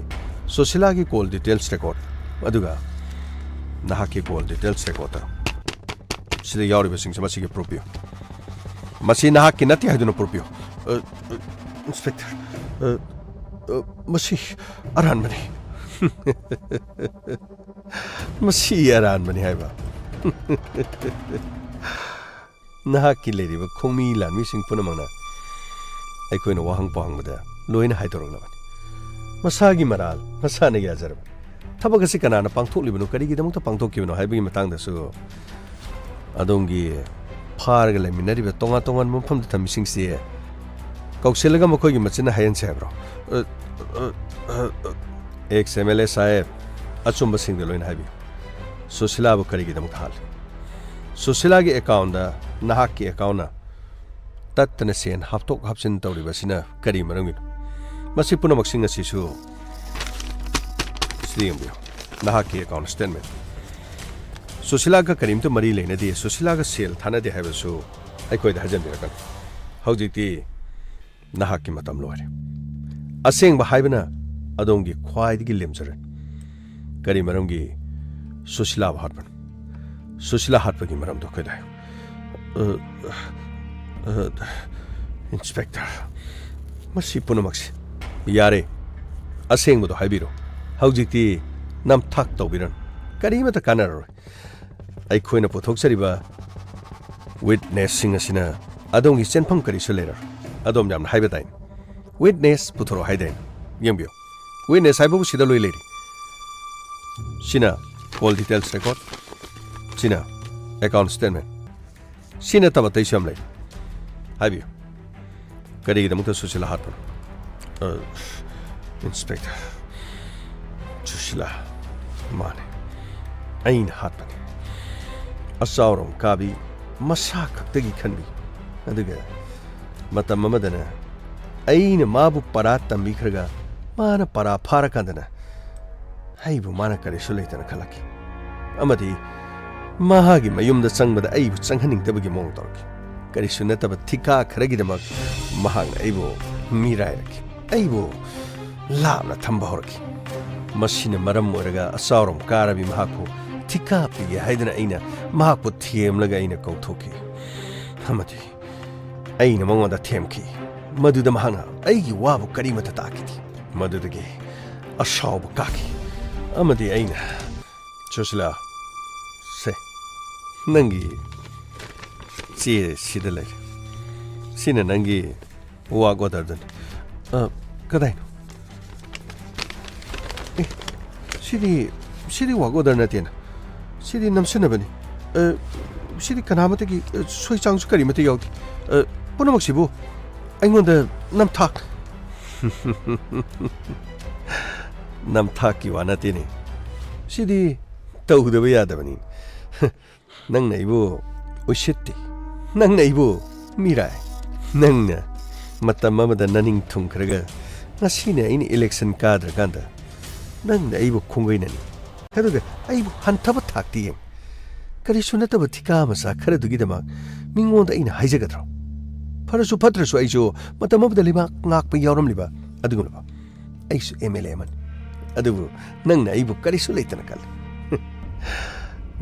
ꯁꯨꯁꯤꯂꯥꯒꯤ ꯀꯣꯜ ꯗꯤꯇꯦꯜꯁ ꯔꯦꯀꯣꯔꯗ ꯑꯗꯨꯒ ꯅꯍꯥꯛꯀꯤ ꯀꯣꯜ ꯗꯤꯇꯦꯜꯁ ꯔꯦꯀꯣꯔꯗ ꯁꯤꯗ ꯌꯥꯎꯔꯤꯕꯁꯤꯡꯁꯦ ꯃꯁꯤꯒꯤ ꯄ꯭ꯔꯨꯐ ꯄꯤꯌꯨ ꯃꯁꯤ ꯅꯍꯥꯛꯀꯤ ꯅꯠꯇꯦ ꯍꯥꯏꯗꯨꯅ ꯄ꯭ꯔꯨꯐ ꯄꯤꯌꯨ ꯏꯟꯁꯄꯦꯛꯇꯔ ꯃꯁꯤ ꯑꯔꯥꯟꯕꯅꯤ ꯃꯁꯤ ꯑꯔꯥꯟꯕꯅꯤ ꯍꯥꯏꯕ ꯅꯍꯥꯛꯀꯤ ꯂꯩꯔꯤꯕ ꯈꯣꯡꯃꯤ ꯂꯥꯟꯃꯤꯁꯤꯡ ꯄꯨꯝꯅꯃꯛꯅ ꯑꯩꯈꯣꯏꯅ ꯋꯥꯍꯪ ꯄꯥꯎꯍꯪꯕꯗ ꯂꯣꯏꯅ ꯍꯥꯏꯗꯣꯔꯛꯂꯕꯅꯤ ꯃꯁꯥꯒꯤ ꯃꯔꯥꯜ ꯃꯁꯥꯅ ꯌꯥꯖꯔꯕ ꯊꯕꯛ ꯑꯁꯤ ꯀꯅꯥꯅ ꯄꯥꯡꯊꯣꯛꯂꯤꯕꯅꯣ ꯀꯔꯤꯒꯤꯗꯃꯛꯇ ꯄꯥꯡꯊꯣꯛꯈꯤꯕꯅꯣ ꯍꯥꯏꯕꯒꯤ ꯃꯇꯥꯡꯗꯁꯨ ꯑꯗꯣꯝꯒꯤ ꯐꯥꯔꯒ ꯂꯩꯃꯤꯟꯅꯔꯤꯕ ꯇꯣꯉꯥꯟ ꯇꯣꯉꯥꯟꯕ ꯃꯐꯝꯗ ꯊꯝꯃꯤꯁꯤꯡꯁꯤ ꯀꯧꯁꯤꯜꯂꯒ ꯃꯈꯣꯏꯒꯤ ꯃꯆꯤꯟꯅ ꯍꯥꯏꯍꯟꯁꯦ ꯍꯥꯏꯕ꯭ꯔꯣ ꯑꯦꯛꯁ MLA ꯁꯥꯍꯦꯕ ꯑꯆꯨꯝꯕꯁꯤꯡꯗ ꯂꯣꯏꯅ ꯍꯥꯏꯕꯤꯌꯨ ꯁꯨꯁꯤꯂꯥꯕꯨ ꯀꯔꯤꯒꯤꯗꯃꯛꯇ ꯍꯥꯠꯂꯤ ꯁꯨꯁꯤꯂꯥꯒꯤ ꯑꯦꯀꯥꯎꯟꯗ ꯅꯍꯥꯛꯀꯤ ꯑꯦꯀꯥꯎꯟꯅ ꯇꯠꯇꯅ ꯁꯦꯟ ꯍꯥꯞꯊꯣꯛ ꯍꯥꯞꯆꯤꯟ ꯇꯧꯔꯤꯕꯁꯤꯅ ꯀꯔꯤ ꯃꯔꯝꯒꯤꯅꯣ ꯃꯁꯤ ꯄꯨꯝꯅꯃꯛꯁꯤꯡ ꯑꯁꯤꯁꯨ ꯁꯤꯗ ꯌꯦꯡꯕꯤꯌꯨ ꯅꯍꯥꯛꯀꯤ ꯑꯦꯀꯥꯎꯟ ꯁ꯭ꯇꯦꯠꯃꯦꯟ ꯁꯨꯁꯤꯂꯥꯒ ꯀꯔꯤꯝꯇ ꯃꯔꯤ ꯂꯩꯅꯗꯦ ꯁꯨꯁꯤꯂꯥꯒ ꯁꯦꯜ ꯊꯥꯅꯗꯦ ꯍꯥꯏꯕꯁꯨ ꯑꯩꯈꯣꯏꯗ ꯍꯥꯏꯖꯟꯕꯤꯔꯛꯀꯅꯤ ꯍꯧꯖꯤꯛꯇꯤ ꯅꯍꯥꯛꯀꯤ ꯃꯇꯝ ꯂꯣꯏꯔꯦ ꯑꯁꯦꯡꯕ ꯍꯥꯏꯕꯅ ꯑꯗꯣꯝꯒꯤ ꯈ꯭ꯋꯥꯏꯗꯒꯤ ꯂꯦꯝꯖꯔꯅꯤ ꯀꯔꯤ ꯃꯔꯝꯒꯤ ꯁꯨꯁꯤꯂꯥꯕꯨ ꯍꯥꯠꯄꯅꯣ ꯁꯨꯁꯤꯂꯥ ꯍꯥꯠꯄꯒꯤ ꯃꯔꯝꯗꯣ ꯑꯩꯈꯣꯏꯗ ꯍꯥꯏꯌꯨ ꯏꯟꯁꯄꯦꯛꯇꯔ ꯃꯁꯤ ꯄꯨꯝꯅꯃꯛꯁꯤ ꯌꯥꯔꯦ ꯑꯁꯦꯡꯕꯗꯣ ꯍꯥꯏꯕꯤꯔꯣ ꯍꯧꯖꯤꯛꯇꯤ ꯅꯝꯊꯥꯛ ꯇꯧꯕꯤꯔꯅꯨ ꯀꯔꯤꯃꯠꯇ ꯀꯥꯟꯅꯔꯔꯣꯏ ꯑꯩꯈꯣꯏꯅ ꯄꯨꯊꯣꯛꯆꯔꯤꯕ ꯋꯤꯠꯅꯦꯁꯁꯤꯡ ꯑꯁꯤꯅ ꯑꯗꯣꯝꯒꯤ ꯆꯦꯟꯐꯝ ꯀꯔꯤꯁꯨ ꯂꯩꯔꯔꯣꯏ ꯑꯗꯣꯝ ꯌꯥꯝꯅ ꯍꯥꯏꯕ ꯇꯥꯏꯅꯤ ꯋꯤꯠꯅꯦꯁ ꯄꯨꯊꯣꯔꯛꯑꯣ ꯍꯥꯏꯗꯥꯏꯅꯦ ꯌꯦꯡꯕꯤꯌꯨ ꯋꯤꯠꯅꯦꯁ ꯍꯥꯏꯕꯕꯨ ꯁꯤꯗ ꯂꯣꯏ ꯂꯩꯔꯤ ꯁꯤꯅ ꯀꯣꯜ ꯗꯤꯇꯦꯜꯁ ꯔꯦꯀꯣꯔꯗ ꯁꯤꯅ ꯑꯦꯀꯥꯎꯟ ꯁ꯭ꯇꯦꯠꯃꯦꯟ ꯁꯤ ꯅꯠꯇꯕ ꯑꯇꯩꯁꯨ ꯌꯥꯝ ꯂꯩ ꯍꯥꯏꯕꯤꯌꯨ ꯀꯔꯤꯒꯤꯗꯃꯛꯇ ꯁꯨꯁꯤꯂꯥ ꯍꯥꯠꯄꯅꯣ ꯏꯟꯁꯄꯦꯛꯇꯔ ꯁꯨꯁꯤꯂꯥ ꯃꯥꯅꯦ ꯑꯩꯅ ꯍꯥꯠꯄꯅꯤ ꯑꯆꯥꯎꯔꯣꯝ ꯀꯥꯕꯤ ꯃꯁꯥ ꯈꯛꯇꯒꯤ ꯈꯟꯕꯤ ꯑꯗꯨꯒ ꯃꯇꯝ ꯑꯃꯗꯅ ꯑꯩꯅ ꯃꯥꯕꯨ ꯄꯔꯥ ꯇꯝꯕꯤꯈ꯭ꯔꯒ ꯃꯥꯅ ꯄꯔꯥ ꯐꯥꯔꯀꯥꯟꯗꯅ ꯑꯩꯕꯨ ꯃꯥꯅ ꯀꯔꯤꯁꯨ ꯂꯩꯇꯅ ꯈꯜꯂꯛꯈꯤ ꯑꯃꯗꯤ ꯃꯍꯥꯛꯀꯤ ꯃꯌꯨꯝꯗ ꯆꯪꯕꯗ ꯑꯩꯕꯨ ꯆꯪꯍꯟꯅꯤꯡꯗꯕꯒꯤ ꯃꯑꯣꯡ ꯇꯧꯔꯛꯈꯤ ꯀꯔꯤꯁꯨ ꯅꯠꯇꯕ ꯊꯤꯀꯥ ꯈꯔꯒꯤꯗꯃꯛ ꯃꯍꯥꯛꯅ ꯑꯩꯕꯨ ꯃꯤꯔꯥꯏꯔꯛꯈꯤ ꯑꯩꯕꯨ ꯂꯥꯞꯅ ꯊꯝꯕ ꯍꯧꯔꯛꯈꯤ ꯃꯁꯤꯅ ꯃꯔꯝ ꯑꯣꯏꯔꯒ ꯑꯆꯥꯎꯔꯝ ꯀꯥꯔꯕꯤ ꯃꯍꯥꯛꯄꯨ ꯊꯤꯀꯥ ꯄꯤꯒꯦ ꯍꯥꯏꯗꯨꯅ ꯑꯩꯅ ꯃꯍꯥꯛꯄꯨ ꯊꯦꯝꯂꯒ ꯑꯩꯅ ꯀꯧꯊꯣꯛꯈꯤ ꯑꯃꯗꯤ ꯑꯩꯅ ꯃꯉꯣꯟꯗ ꯊꯦꯝꯈꯤ ꯃꯗꯨꯗ ꯃꯍꯥꯛꯅ ꯑꯩꯒꯤ ꯋꯥꯕꯨ ꯀꯔꯤꯃꯠꯇ ꯇꯥꯈꯤꯗꯦ ꯃꯗꯨꯗꯒꯤ ꯑꯁꯥꯎꯕ ꯀꯥꯈꯤ ꯑꯃꯗꯤ ꯑꯩꯅ ꯁꯨꯁꯤꯂꯥ ꯁꯦ ꯅꯪꯒꯤ ꯆꯦ ꯁꯤꯗ ꯂꯩꯔꯦ ꯁꯤꯅ ꯅꯪꯒꯤ ꯋꯥꯛ ꯑꯣꯔꯗꯔꯗꯨꯅꯤ ꯀꯗꯥꯏꯅꯣ 시리 와고다나티나 시리 남스나바니 시리 카나마테기 소이장수까리 마테 여기 보나막시부 아잉원데 남탁 남탁기 와나티니 시리 떠우드바 야다바니 낭나 이부 오시티 낭나 이부 미라이 낭나 마따마마다 나닝 퉁크라가 나시네 이니 일렉션 카드라 간다 낭나 이부 콩거이나니 그러게 아이부 한타부 탁디임 그리수 나타부 티카마사 그래두기다막 민곤다 이나 하이제가드로 파르수 파트르수 아이주 마따마부다 리바 ꯉꯥꯛꯄ ꯌꯥꯎꯔꯝꯂꯤꯕ ꯑꯗꯨꯒꯨꯝꯂꯕ ꯑꯩꯁꯨ MLAman ꯑꯗꯨꯕꯨ ꯅꯪꯅ ꯑꯩꯕꯨ ꯀꯔꯤꯁꯨ ꯂꯩꯇꯅ ꯈꯜꯂꯤ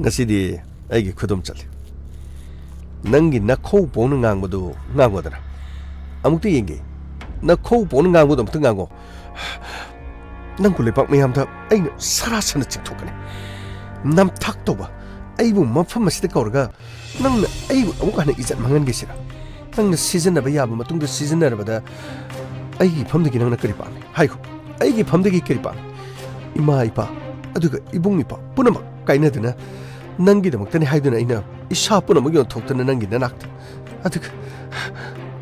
ꯉꯁꯤꯗꯤ ꯑꯩꯒꯤ ꯈꯨꯗꯨꯝ ꯆꯠꯂꯤ ꯅꯪꯒꯤ ꯅꯈꯧ ꯄꯣꯡꯅ ꯉꯥꯡꯕꯗꯨ ꯉꯥꯡꯉꯣꯗꯅ ꯑꯃꯨꯛꯇ ꯌꯦꯡꯒꯦ ꯅꯈꯧ ꯄꯣꯡꯅ ꯉꯥꯡꯕꯗꯨ ꯑꯃꯨꯛꯇ ꯉꯥꯡꯉꯣ ꯅꯪꯕꯨ ꯂꯩꯄꯥꯛ ꯃꯌꯥꯝꯗ ꯑꯩꯅ ꯁꯔꯥꯁꯅ ꯆꯤꯡꯊꯣꯛꯀꯅꯤ ꯅꯝꯊꯥꯛ ꯇꯧꯕ ꯑꯩꯕꯨ ꯃꯐꯝ ꯑꯁꯤꯗ ꯀꯧꯔꯒ ꯅꯪꯅ ꯑꯩꯕꯨ ꯑꯃꯨꯛ ꯍꯟꯅ ꯏꯖꯠ ꯃꯥꯡꯍꯟꯒꯦꯁꯤꯔ ꯅꯪꯅ ꯁꯤꯖꯤꯟꯅꯕ ꯌꯥꯕ ꯃꯇꯨꯡꯗ ꯁꯤꯖꯤꯟꯅꯔꯕꯗ ꯑꯩꯒꯤ ꯐꯝꯗꯒꯤ ꯅꯪꯅ ꯀꯔꯤ ꯄꯥꯝꯃꯤ ꯍꯥꯏꯈꯣ ꯑꯩꯒꯤ ꯐꯝꯗꯒꯤ ꯀꯔꯤ ꯄꯥꯝꯃꯤ ꯏꯃꯥ ꯏꯄꯥ ꯑꯗꯨꯒ ꯏꯕꯨꯡ ꯏꯄꯥ ꯄꯨꯝꯅꯃꯛ ꯀꯥꯏꯅꯗꯨꯅ ꯅꯪꯒꯤꯗꯃꯛꯇꯅꯤ ꯍꯥꯏꯗꯨꯅ ꯑꯩꯅ ꯏꯁꯥ ꯄꯨꯝꯅꯃꯛ ꯌꯣꯟꯊꯣꯛꯇꯨꯅ ꯅꯪꯒꯤ ꯅꯅꯥꯛꯇ ꯑꯗꯨꯒ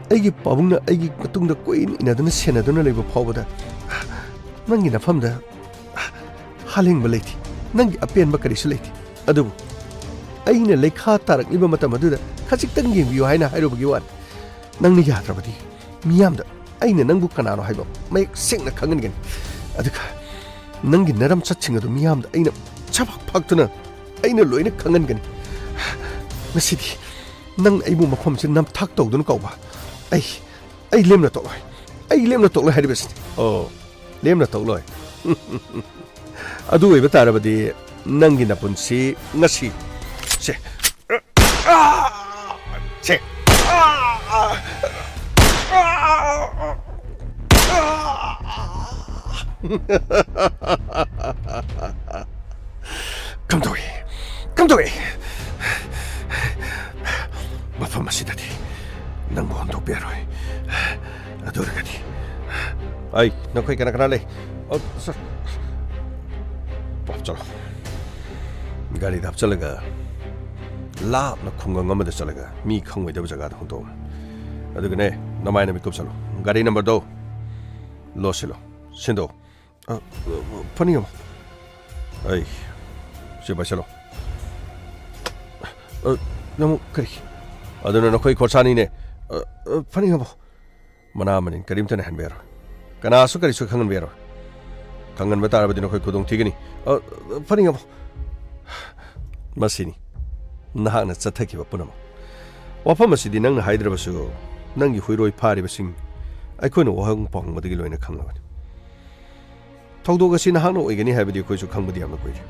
ꯑꯩꯒꯤ ꯄꯥꯕꯨꯡꯅ ꯑꯩꯒꯤ ꯃꯇꯨꯡꯗ ꯀꯣꯏꯅ ꯏꯅꯗꯨꯅ ꯁꯦꯟꯅꯗꯨꯅ ꯂꯩꯕ ꯐꯥꯎꯕꯗ ꯅꯪꯒꯤ ꯅꯐꯝꯗ ꯍꯥꯂꯦꯡꯕ ꯂꯩꯇꯦ ꯅꯪꯒꯤ ꯑꯄꯦꯟꯕ ꯀꯔꯤꯁꯨ ꯂꯩꯇꯦ ꯑꯗꯨꯕꯨ ꯑꯩꯅ ꯂꯩꯈꯥ ꯇꯥꯔꯛꯂꯤꯕ ꯃꯇꯝ ꯑꯗꯨꯗ ꯈꯖꯤꯛꯇꯪ ꯌꯦꯡꯕꯤꯌꯨ ꯍꯥꯏꯅ ꯍꯥꯏꯔꯨꯕꯒꯤ ꯋꯥꯅꯤ ꯅꯪꯅ ꯌꯥꯗ꯭ꯔꯕꯗꯤ ꯃꯤꯌꯥꯝꯗ ꯑꯩꯅ ꯅꯪꯕꯨ ꯀꯅꯥꯅꯣ ꯍꯥꯏꯕ ꯃꯌꯦꯛ ꯁꯦꯡꯅ ꯈꯪꯍꯟꯒꯅꯤ ꯑꯗꯨꯒ ꯅꯪꯒꯤ ꯅꯔꯝ ꯆꯠꯁꯤꯡ ꯑꯗꯨ ꯃꯤꯌꯥꯝꯗ ꯑꯩꯅ ꯆꯕꯥꯛ ꯐꯥꯛꯇꯨꯅ ꯑꯩꯅ ꯂꯣꯏꯅ ꯈꯪꯍꯟꯒꯅꯤ ꯉꯁꯤꯗꯤ ꯅꯪ ꯑꯩꯕꯨ ꯃꯐꯝꯁꯤ ꯅꯝꯊꯥꯛ ꯇꯧꯗꯨꯅ ꯀꯧꯕ ꯑꯩ ꯂꯦꯝꯅ ꯇꯣꯛꯂꯣꯏ ꯑꯩ ꯂꯦꯝꯅ ꯇꯣꯛꯂꯣꯏ ꯍꯥꯏꯔꯤꯕꯁꯤꯅꯤ ꯑꯣ ꯂꯦꯝꯅ ꯇꯣꯛꯂꯣꯏ ꯑꯗꯨ ꯑꯣꯏꯕ ꯇꯥꯔꯕꯗꯤ ꯅꯪꯒꯤ ꯅꯄꯨꯟꯁꯤ ꯉꯁꯤ ꯁꯦ ꯁꯦ ꯀꯝꯗꯧꯏ ꯃꯐꯝ ꯑꯁꯤꯗꯗꯤ ꯅꯪꯕꯨ ꯍꯨꯟꯗꯣꯛꯄ ꯌꯥꯔꯣꯏ ꯑꯗꯨ ꯑꯣꯏꯔꯒꯗꯤ ꯑꯩ ꯅꯈꯣꯏ ꯀꯅꯥ ꯀꯅꯥ ꯂꯩ ꯁꯔ ꯍꯥꯞꯆꯜꯂꯣ ꯒꯥꯔꯤꯗ ꯍꯥꯞꯆꯜꯂꯒ ꯂꯥꯞꯅ ꯈꯨꯡꯒꯪ ꯑꯃꯗ ꯆꯠꯂꯒ ꯃꯤ ꯈꯪꯉꯣꯏꯗꯕ ꯖꯒꯥꯗ ꯍꯨꯟꯗꯣꯛꯑꯣ ꯑꯗꯨꯒꯅꯦ ꯅꯃꯥꯏ ꯅꯃꯤꯠ ꯀꯨꯞꯁꯜꯂꯣ ꯒꯥꯔꯤ ꯅꯝꯕꯔꯗꯣ ꯂꯣꯠꯁꯤꯜꯂꯣ ꯁꯤꯟꯗꯣꯛꯑꯣ ꯐꯅꯤꯉꯝꯃꯣ ꯑꯩ ꯁꯤ ꯄꯥꯏꯁꯜꯂꯣ ꯅꯃꯨꯛ ꯀꯔꯤ ꯑꯗꯨꯅ ꯅꯈꯣꯏ ꯈꯣꯔꯁꯥꯅꯤꯅꯦ ꯐꯅꯤꯉꯝꯃꯣ ꯃꯅꯥ ꯃꯅꯤꯟ ꯀꯔꯤꯝꯇ ꯍꯟꯕ ꯌꯥꯔꯣꯏ ꯀꯅꯥꯁꯨ ꯀꯔꯤꯁꯨ ꯈꯪꯍꯟꯕ ꯌꯥꯔꯣꯏ ꯈꯪꯍꯟꯕ ꯇꯥꯔꯕꯗꯤ ꯅꯈꯣꯏ ꯈꯨꯗꯣꯡ ꯊꯤꯒꯅꯤ ꯐꯅꯤꯉꯝꯃꯣ ꯃꯁꯤꯅꯤ ꯅꯍꯥꯛꯅ ꯆꯠꯊꯈꯤꯕ ꯄꯨꯝꯅꯃꯛ ꯋꯥꯐꯝ ꯑꯁꯤꯗꯤ ꯅꯪꯅ ꯍꯥꯏꯗ꯭ꯔꯕꯁꯨ ꯅꯪꯒꯤ ꯍꯨꯏꯔꯣꯏ ꯐꯥꯔꯤꯕꯁꯤꯡ ꯑꯩꯈꯣꯏꯅ ꯋꯥꯍꯪ ꯄꯥꯎꯍꯪꯕꯗꯒꯤ ꯂꯣꯏꯅ ꯈꯪꯂꯕꯅꯤ ꯊꯧꯗꯣꯛ ꯑꯁꯤ ꯅꯍꯥꯛꯅ ꯑꯣꯏꯒꯅꯤ ꯍꯥꯏꯕꯗꯤ ꯑꯩꯈꯣꯏꯁꯨ ꯈꯪꯕꯗꯤ ꯌꯥꯝꯅ ꯀꯨꯏꯔꯦ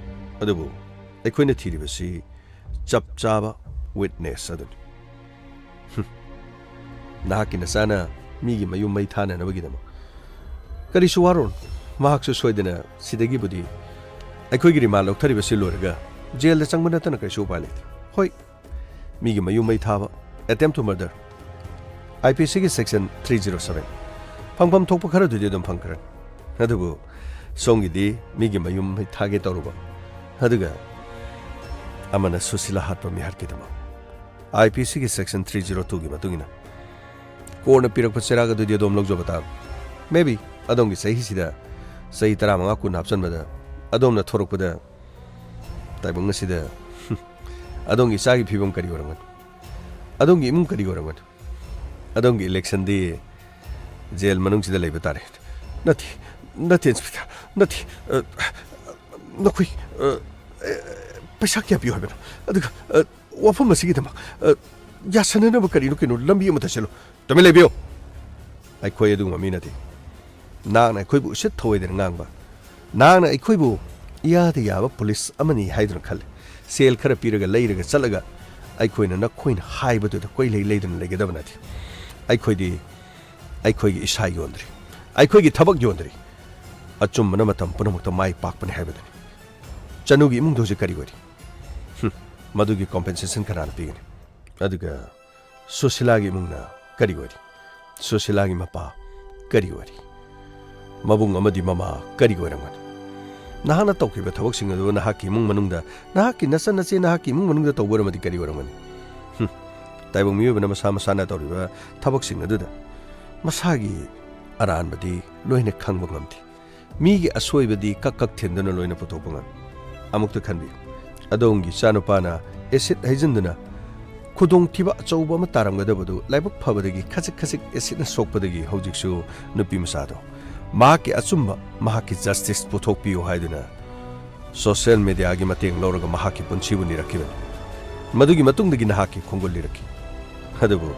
ꯑꯗꯨꯕꯨ ꯑꯩꯈꯣꯏꯅ ꯊꯤꯔꯤꯕꯁꯤ ꯆꯞ ꯆꯥꯕ ꯋꯤꯠꯅꯦꯁ ꯑꯗꯨꯅꯤ ꯅꯍꯥꯛꯀꯤ ꯅꯆꯥꯅ ꯃꯤꯒꯤ ꯃꯌꯨꯝ ꯃꯩ ꯊꯥꯅꯅꯕꯒꯤꯗꯃꯛ ꯀꯔꯤꯁꯨ ꯋꯥꯔꯣꯅꯨ ꯃꯍꯥꯛꯁꯨ ꯁꯣꯏꯗꯅ ꯁꯤꯗꯒꯤꯕꯨꯗꯤ ꯑꯩꯈꯣꯏꯒꯤ ꯔꯤꯃꯥꯟ ꯂꯧꯊꯔꯤꯕꯁꯤ ꯂꯣꯏꯔꯒ ꯖꯦꯜꯗ ꯆꯪꯕ ꯅꯠꯇꯅ ꯀꯔꯤꯁꯨ ꯎꯄꯥꯏ ꯂꯩꯇꯦ ꯍꯣꯏ ꯃꯤꯒꯤ ꯃꯌꯨꯝ ꯃꯩ ꯊꯥꯕ ꯑꯦꯇꯦꯝ ꯇꯨ ꯃꯔꯗꯔ IPCꯒꯤ ꯁꯦꯛꯁꯟ 307 ꯐꯪꯐꯝ ꯊꯣꯛꯄ ꯈꯔꯗꯨꯗꯤ ꯑꯗꯨꯝ ꯐꯪꯈ꯭ꯔꯅꯤ ꯑꯗꯨꯕꯨ ꯁꯣꯝꯒꯤꯗꯤ ꯃꯤꯒꯤ ꯃꯌꯨꯝ ꯃꯩ ꯊꯥꯒꯦ ꯇꯧꯔꯨꯕ ꯑꯗꯨꯒ ꯑꯃꯅ ꯁꯨꯁꯤꯂꯥ ꯍꯥꯠꯄ ꯃꯤꯍꯥꯠꯀꯤꯗꯃꯛ IPCꯒꯤ ꯁꯦꯛꯁꯟ 302ꯒꯤ ꯃꯇꯨꯡꯏꯟꯅ ꯀꯣꯔꯠꯅ ꯄꯤꯔꯛꯄ ꯆꯩꯔꯥꯛ ꯑꯗꯨꯗꯤ ꯑꯗꯣꯝ ꯂꯧꯖꯕ ꯇꯥꯕ ꯃꯦꯕꯤ ꯑꯗꯣꯝꯒꯤ ꯆꯍꯤꯁꯤꯗ ꯆꯍꯤ 15-20 ꯍꯥꯞꯆꯟꯕꯗ ꯑꯗꯣꯝꯅ ꯊꯣꯔꯛꯄꯗ ꯇꯥꯏꯕꯪ ꯑꯁꯤꯗ ꯑꯗꯣꯝꯒꯤ ꯏꯆꯥꯒꯤ ꯐꯤꯕꯝ ꯀꯔꯤ ꯑꯣꯏꯔꯝꯒꯅꯤ ꯑꯗꯣꯝꯒꯤ ꯏꯃꯨꯡ ꯀꯔꯤ ꯑꯣꯏꯔꯝꯒꯅꯤ ꯑꯗꯣꯝꯒꯤ ꯏꯂꯦꯛꯁꯟꯗꯤ जेल मनुंग सिदा लेबा तारे नथि इंस्पेक्टर नथि नखोई पैसा क्या पियो है अदुगा वाफम मसिगी दमा यासननब करिनो किनो लंबी अमता चलो तमे लेबियो अखोय अदु ममी नथि नांगना अखोयबु उसित थोयदन ngang नांगना अखोयबु याद याबा पुलिस अमनी हाइदन खल सेल खरा पीरगा लेरगा चलगा अखोयना नखोयन हाइबदु द कोइ लेदन लेगेदब नथि अखोयगी इसा योंद्री अखोयगी थबक योंद्री अचुम्बना मतम पुनमुक्त माइ पाकपने हाइबदनि चनुगी इमुंग दोजे करी वरी मधुगी कॉम्पेंसेशन खरान पीगने अदुगा सुशीलागी इमुंगना करी वरी सुशीलागी मपा करी वरी मबुंग अमदी ममा करी वरंगन नहाना तौखिबा थबकसिंग अदु नहाकी इमुंग मनुंगदा नहाकी नसन नचे नहाकी इमुंग मनुंगदा तौबरमदी करी वरंगन ताइबुंग मियोबना मसा मसाना तौरिबा थबकसिंग अदुदा मसागी अरानबदी लोइने खंगबा ngamdi मीगी असोइबदी कक थेंदना लोइने पुथोकबा ngam अमुक्त खनबी अदोंगी चानुपाना एसिड हाइजनदना खुदोंग थिबा अचौबा म तारंगदबदु लाइबक फबदगी खसिक खसिक एसिड न सोकपदगी हौजिकसु नुपी मसादो माके अचुम्बा महाकी जस्टिस पुथोकपियो हाइदना सोशल मीडिया गी मतेंग लौरगा महाकी पुंछिबु निरखिबन मदुगी मतुंगदगी नहाकी खोंगोल लिरखि अदबु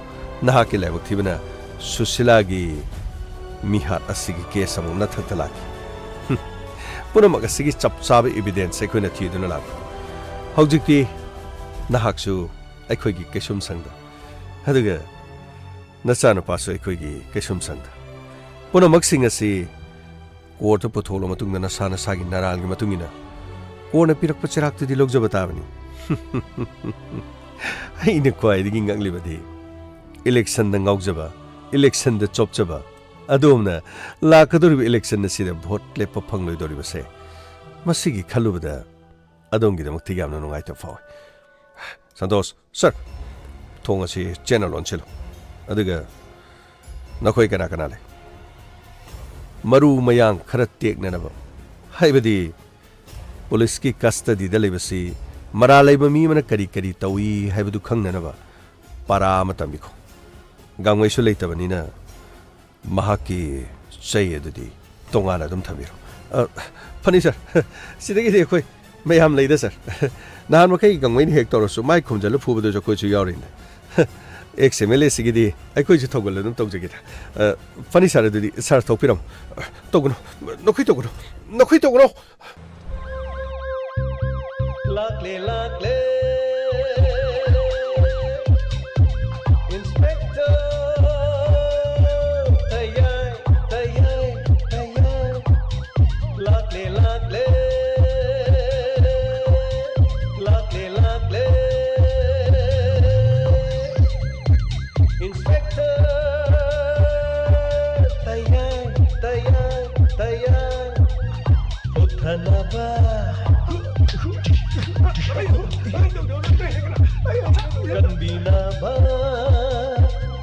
नहाकी लाइबक थिबना सुशीलागी मिहार असिगी केस अमु नथक्ता लाकी पुनमक असिगी चपचाब एविडेंस अखोयना थिदुना लाक हौजिकती नहाकसु अखोयगी केसुम संगदा अदुगा नचानु पासु अखोयगी केसुम संगदा पुनमक सिंग असि कोर्ट पुथोलो मतुंगना नसाना सागी नारालगी मतुंगिना कोर्ट पिरक पचराक्तुदी लोगजब ताबनी आइने क्वाइदगी ngaklibadi इलेक्शन द ngawjaba इलेक्शन द चोपजबा अदोमना लाकदोरिब इलेक्शन नसिदा भोट लेप फंगलोइदोरिबसे मसिगी खलुबदा अदोंगिदमक्ति यामना नुंगाइता फाव संतोष सर थोंगसी चैनल ओनसिलो अदुगा नखोय कना कना ले मरु मयांग खरा टेकननबा हाइबदी पुलिस की कस्टडी द लेबसी मरा लेबा मी मना करी करी तौई हाइबदु खंगननबा पारा मतमिखो गांगवैसु लेतबनिना महाकी चै अदुदी तोंगाना अदुम थबिरो फनी सर सिदगी अखोय मैयाम लेदा सर नान मखै गंगवैन हेक तौरसु माइ खुमजल फुबदु जकोयसु यावरिन एक्सएमएलए सिगिदी अखोयसु थौगल अदुम तौजगिदा फनी सर अदुदी सर थौपिरम तौगनो नखै तौगनो लागले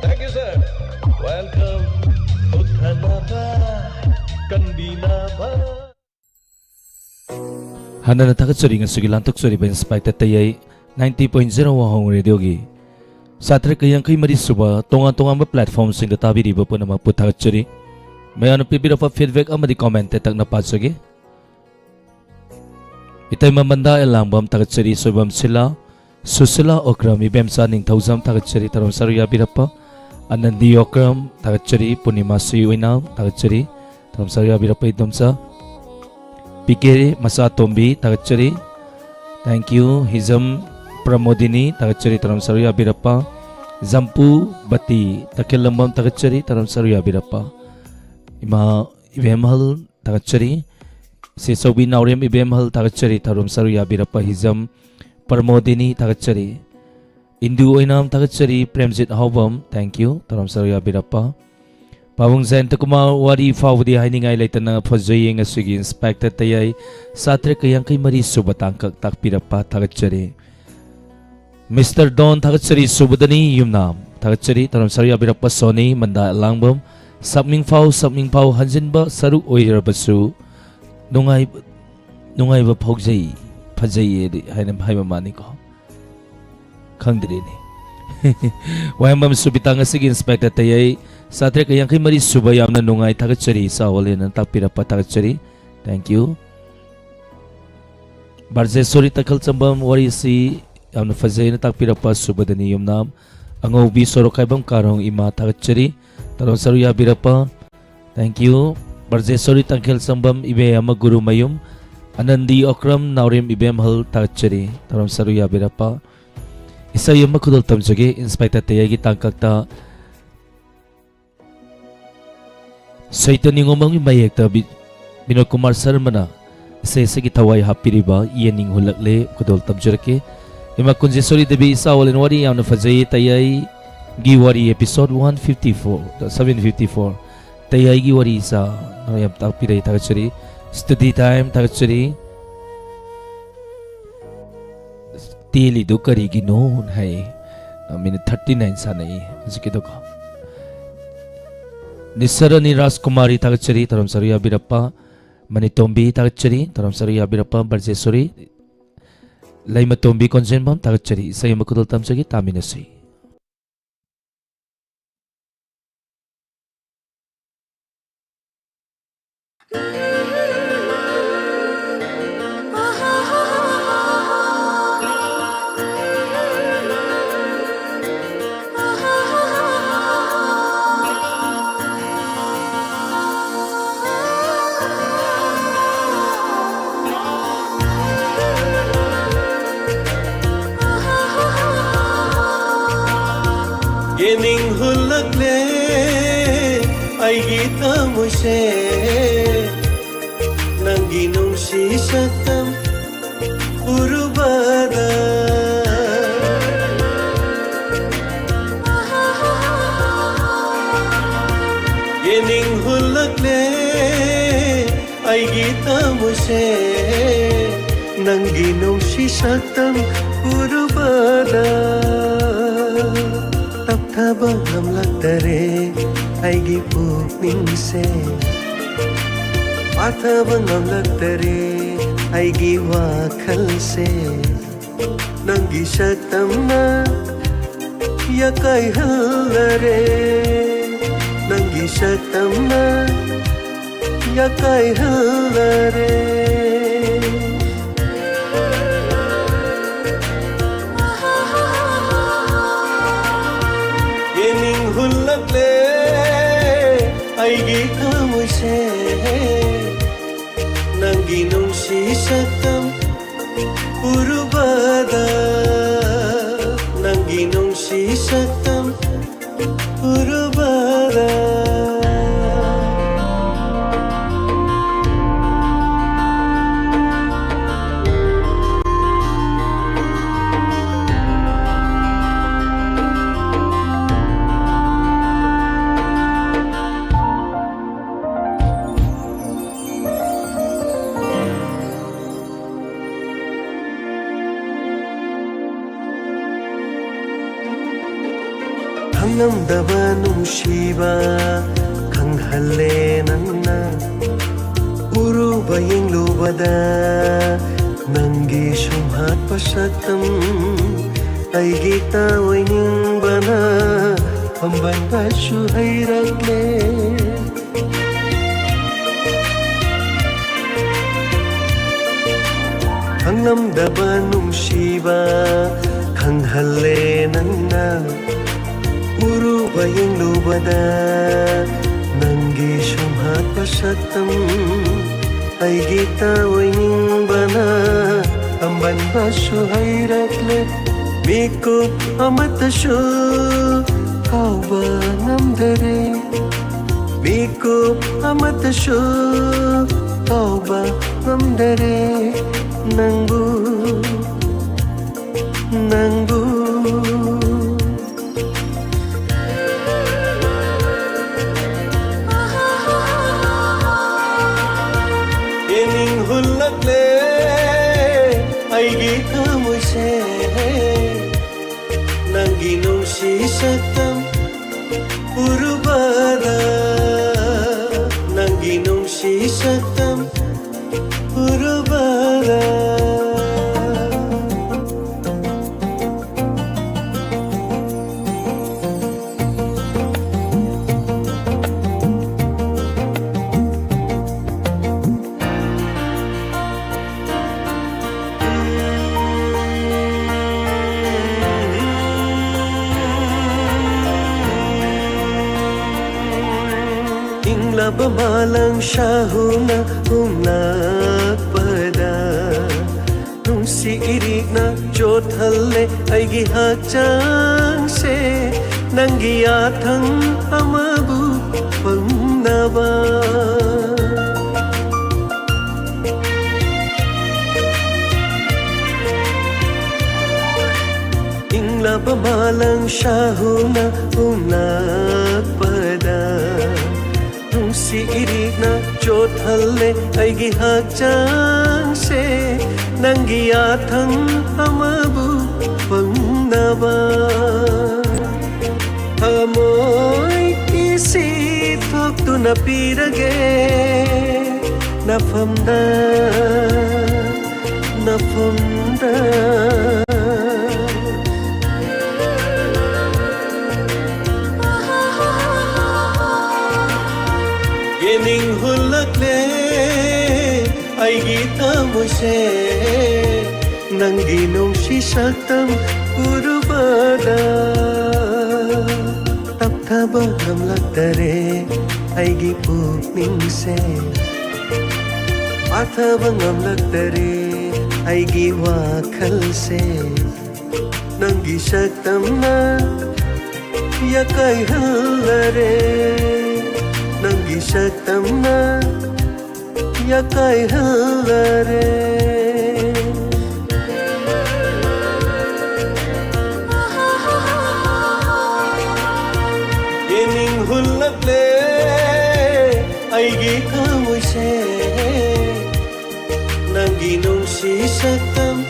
Thank you, sir. Welcome. Hana takat suri nga sugi lantok suri ba inspector tayai 90.0 wahong radio gi satra kayang kay mari suba tonga ma platform sing tabi riba po na maputak suri mayon pibira pa feedback amadi comment tak na pasagi itay mamanda elambam takat suri subam sila susila okram ibem sa ning tauzam takat suri tarom saruya birapa anandi okram takat suri punima suyuinam takat suri tarom saruya birapa idomsa Pikiri masa tombi takachari thank you hizam pramodini takachari taram saruya birappa zampu bati takellambam takachari taram saruya birappa ima ibemhal takachari se sobi naurem ibemhal takachari taram saruya birappa hizam pramodini takachari indu oinam takachari premjit hawbam thank you taram saruya birappa Pawang Zain Takuma Wari Fawdi Hainingai Laitana Fazaying Asugi Inspector Tayai Satre Kayang Kay Mari Subatangkak Takpirapa Tagachari Mr. Don Tagachari Subadani Yumnam Tagachari Taram Sarya Birapa Soni Manda Langbam Sabming Pau Hanjinba Saruk Oirabasu Nungai Ba Pogzai Fazay Hainam Haimamaniko Kangdrini Wayambam Subitanga Sig Inspector Tayai Satre kayang kay Marie Subayam na nungay tagatsyari sa wali ng takpirapa tagatsyari. Thank you. Barze sorry takal sambam wari si am na fazay na takpirapa subadani yung nam. Ang ubi soro kay bang karong ima tagatsyari. Tarong saruya birapa. Thank you. Barze sorry takal sambam ibe ama guru mayum. Anandi okram naurim ibe mahal tagatsyari. Tarong saruya birapa. Isa yung makudol tamjage inspector tayagi tangkakta Saito ni ngomong imayek ta Binod Kumar Sarmana isa sa gitaway hapiriba iyaning hulakle kudol tamjurake ima kunjisori debi isa walin wari am na fazay tayai giwari episode 754 tayai giwari isa no yam ta pirai tagachari study time tagachari tili do kari ginon hai minute 39 sanai jikidoko Nisarani Raskumari Tagachari Taram Saruya Birappa Manitombi Tagachari Taram Saruya Birappa Barjesori Laimatombi Konsenbam Tagachari Saya Makudol Tamsagi Taminasi Yening hulakle ay gita mo siya nang ginong sisatam puro bada Yening hulakle ay gita mo siya nang ginong sisatam puro bada Tabang amlagdare ay gipuping se Patabang amlagdare ay giwakal se Nang gisyatam na yakay halare Nang gisyatam na yakay halare Hulakle ay gikamoy siya nang ginong sisatam puro bada nang ginong sisatam puro bada Namdaba nungsiba kanghalle nangna Uro baying lubada nanggi sumhat pasatam ay gitaway ning bana pambanta suhay ragle Ang namdaba nungsiba kanghalle nangna Puro bayang lubada nanggi sumhat pasatam ay gitaway ning bana amban baso ay rakle mikup amatasyo kau ba namdare mikup amatasyo kau ba namdare nangbu hulakle ay gikamoy siya nang ginong sisatam puro bada nang ginong sisatam puro bada Inglaba malang siyahuna umnakpada Nung si irik na jothalle aigi hakchangse Nanggiyathang amabu pangnaba Inglaba malang siyahuna umnakpada Nung si irik na jothalle aigi hakchangse Nanggiyathang amabu pangnaba Amoy isithok tu napirage Nafamda Yening hulakle aigi tamuse Nanginong sisaktam urubada Taptaba ngamlaktare aigi pukningse Pathaba ngamlaktare aigi wakhalse Nanggi saktam na yakai hallare Nanggi saktam na yakai hallare Yening hulakle aigi kamuse Nanginong sisaktam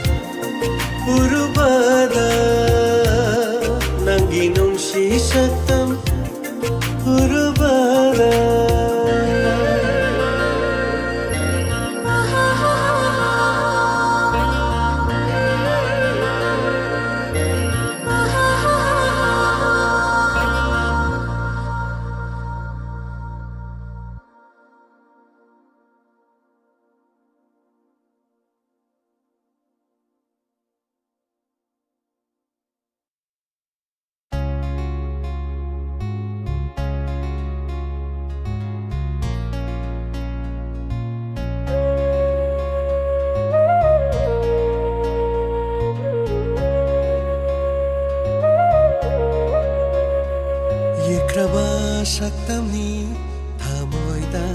urubada Nanginong sisaktam urubada Saktamni thamoida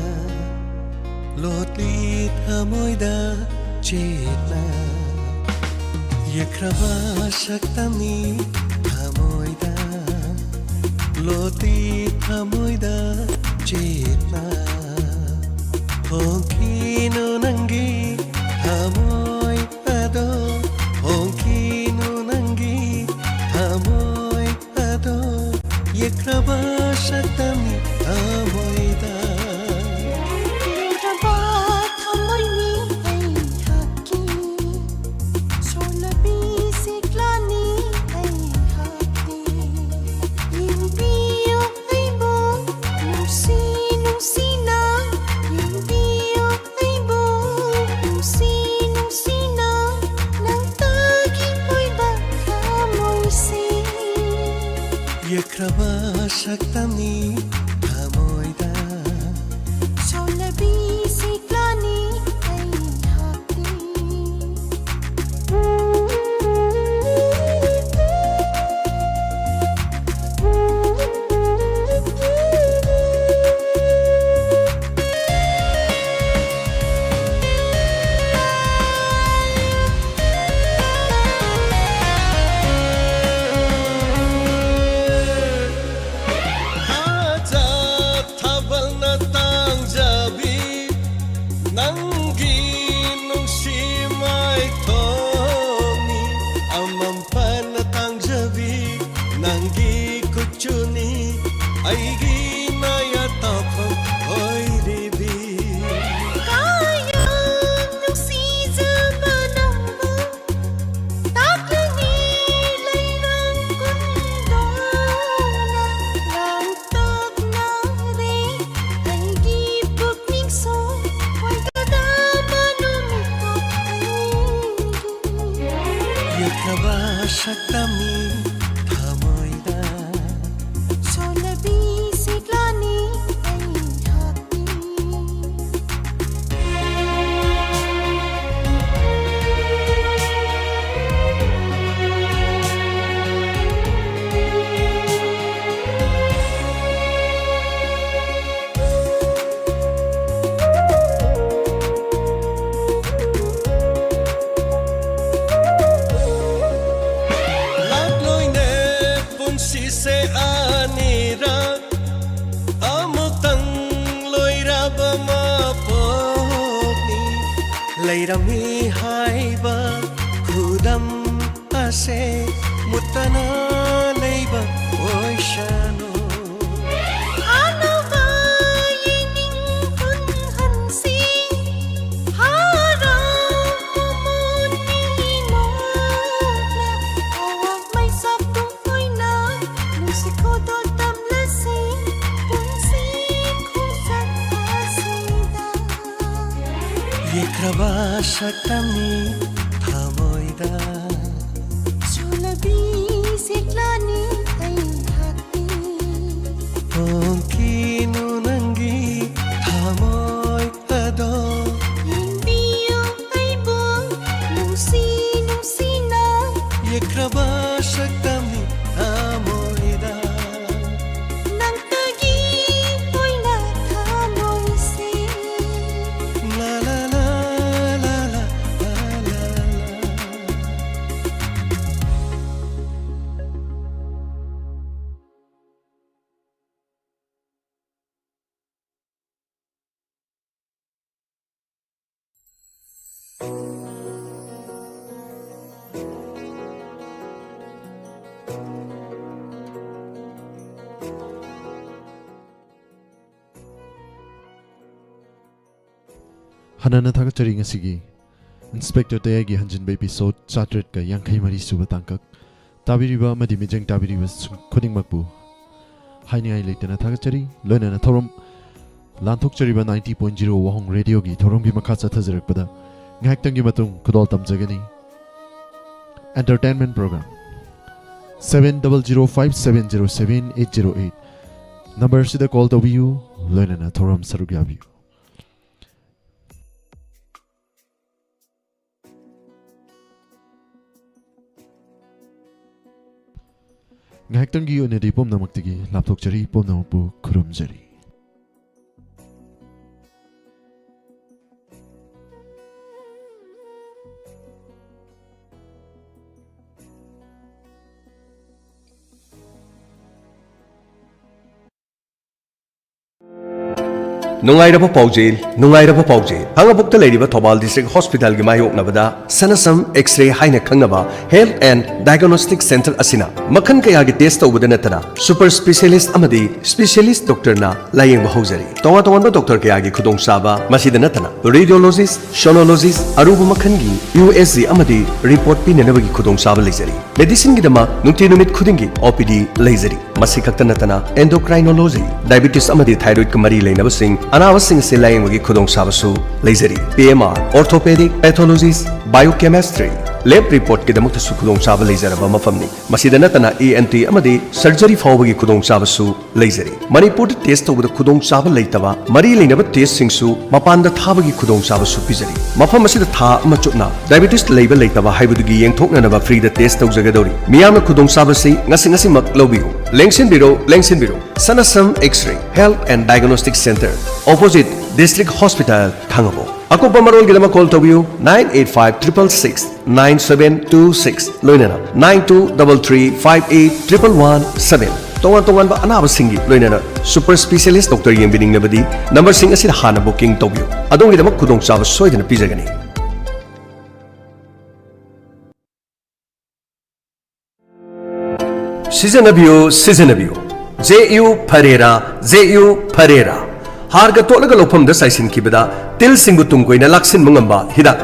lotli thamoida chetna Yekrava saktamni thamoida lotli thamoida chetna Honkino nangi thamoi ado Honkino nangi thamoi ado Yekrava saktamni thamoida Yekrava thamoini ai hakki Solabi siklani ai hakki Yimbiyo ai bo nusi na Yimbiyo ai bo nusi na Nang tagi oi ba kamoisi Yekrava saktamni thamoida Solabi siklani ai hakki Solabi siklani ai hakki ꯂꯩꯔꯝꯃꯤ ꯍꯥꯏꯕ ꯈꯨꯗꯝ ꯑꯁꯦ ꯃꯨꯠꯇꯅ ꯂꯩꯕ ꯑꯣꯏꯁꯅꯨ ꯑꯅꯧꯕ ꯌꯦꯡꯅꯤꯡ ꯍꯨꯟꯍꯟꯁꯤ ꯍꯔꯥꯎ ꯃꯃꯣꯟꯅꯤ ꯅꯣꯛꯅ ꯑꯋꯥꯡ ꯃꯩꯁꯥꯞꯇꯨꯡ ꯑꯣꯏꯅ ꯅꯨꯡꯁꯤꯈꯣꯗꯣ ꯇꯝꯂꯁꯤ ꯄꯨꯟꯁꯤ ꯈꯣꯡꯆꯠ ꯑꯁꯤꯗ ꯌꯦꯛꯈ꯭ꯔꯕ ꯁꯛꯇꯝꯅꯤ ꯊꯃꯣꯏꯗ ꯁꯣꯂꯕꯤ ꯁꯦꯛꯂꯥꯅꯤ ꯑꯩꯍꯥꯛꯇꯤ ꯍꯣꯡꯈꯤꯅꯨ ꯅꯪꯒꯤ ꯊꯃꯣꯏ ꯑꯗꯣ ꯌꯦꯡꯕꯤꯌꯨ ꯑꯩꯕꯨ ꯅꯨꯡꯁꯤ ꯅꯨꯡꯁꯤꯅ ꯌꯦꯛꯈ꯭ꯔꯕ ꯁꯛꯇꯝꯅꯤ ꯊꯃꯣꯏꯗ ꯅꯪꯇꯒꯤ ꯑꯣꯏꯅ ꯊꯃꯣꯏꯁꯤ ला ला ला ला ला ला ला Hanana Thakachari ngasigi Inspector Tayagi hanjinba episode Chatret ka Yankai Mari Suba Tangkak Tabiriba Madi Mijang Tabiriba Kuding Makbu Haini Ai Leitana Thakachari Loinana Thorum Lanthokchariba 90.0 Wahong Radio gi Thorum gi Makhatsa Thajarakpada Ngaktangi Matung Kudol Tamjagani Entertainment Program 7005707808 Number Sida Call to you Loinana Thorum Sarugyabiu Ngaktangi onedi pomnamaktigi laptokchari pomnamakbu khurumjari Nungairaba Paujil, Nungairaba Paujil, Hangabukta Lady Tobal District Hospital Gimayo Navada, Sanasam X-ray Haina Kangaba, Health and Diagnostic Center Asina, Makan Kayagi test over the Netana, Super Specialist Amadi, Specialist Doctor Na, Laying Bahozari, Tawanda Doctor Kayagi Kudong Saba, Masida Natana, Radiologist, Sonologist, Aruba Makangi, USZ Amadi, Report Pin and Navagi Kudong Saba Lazari, Medicine Gidama, Nutinumit Kudingi, OPD Lazari, Masikata Natana, Endocrinology, Diabetes Amadi Thyroid Kamari Lane Sing, Anawasing Silaying Wagi Kudong Sabasu, Lazari, PMR, Orthopedic, Pathologies, Biochemistry, Lab Report Kidamukta Sukudong Saba Lazaraba Mafamni, Masida Natana ENT Amadi, Surgery Fawagi Kudong Sabasu, Lazari, Manipur test over the Kudong Saba Laitava, Mari Linaba test Singsu, Mapanda Tabagi Kudong Sabasu Pizari, Mafamasida Tha Machutna, Diabetes Labor Laitava, Haibugi and Toknava free the test of Zagadori, Miyama Kudong Sabasi, Nasingasimak Lobio, Lengsin Biro, Sanasam X-ray, Health and Diagnostic Center, opposite District Hospital, Thangabo. Ako pamarol gidama call to you 985-666-9726 Loinana 9233581117 Tongan ba anaba singi Loinana Super Specialist Dr. Yembining Nabadi number sing asin hana booking to you Adong gidama kudong saba soy na pizagani Season of you J.U. Pereira Harga tolaga lopam da saisin kibada til singu tungkoy na laksin mangamba hidak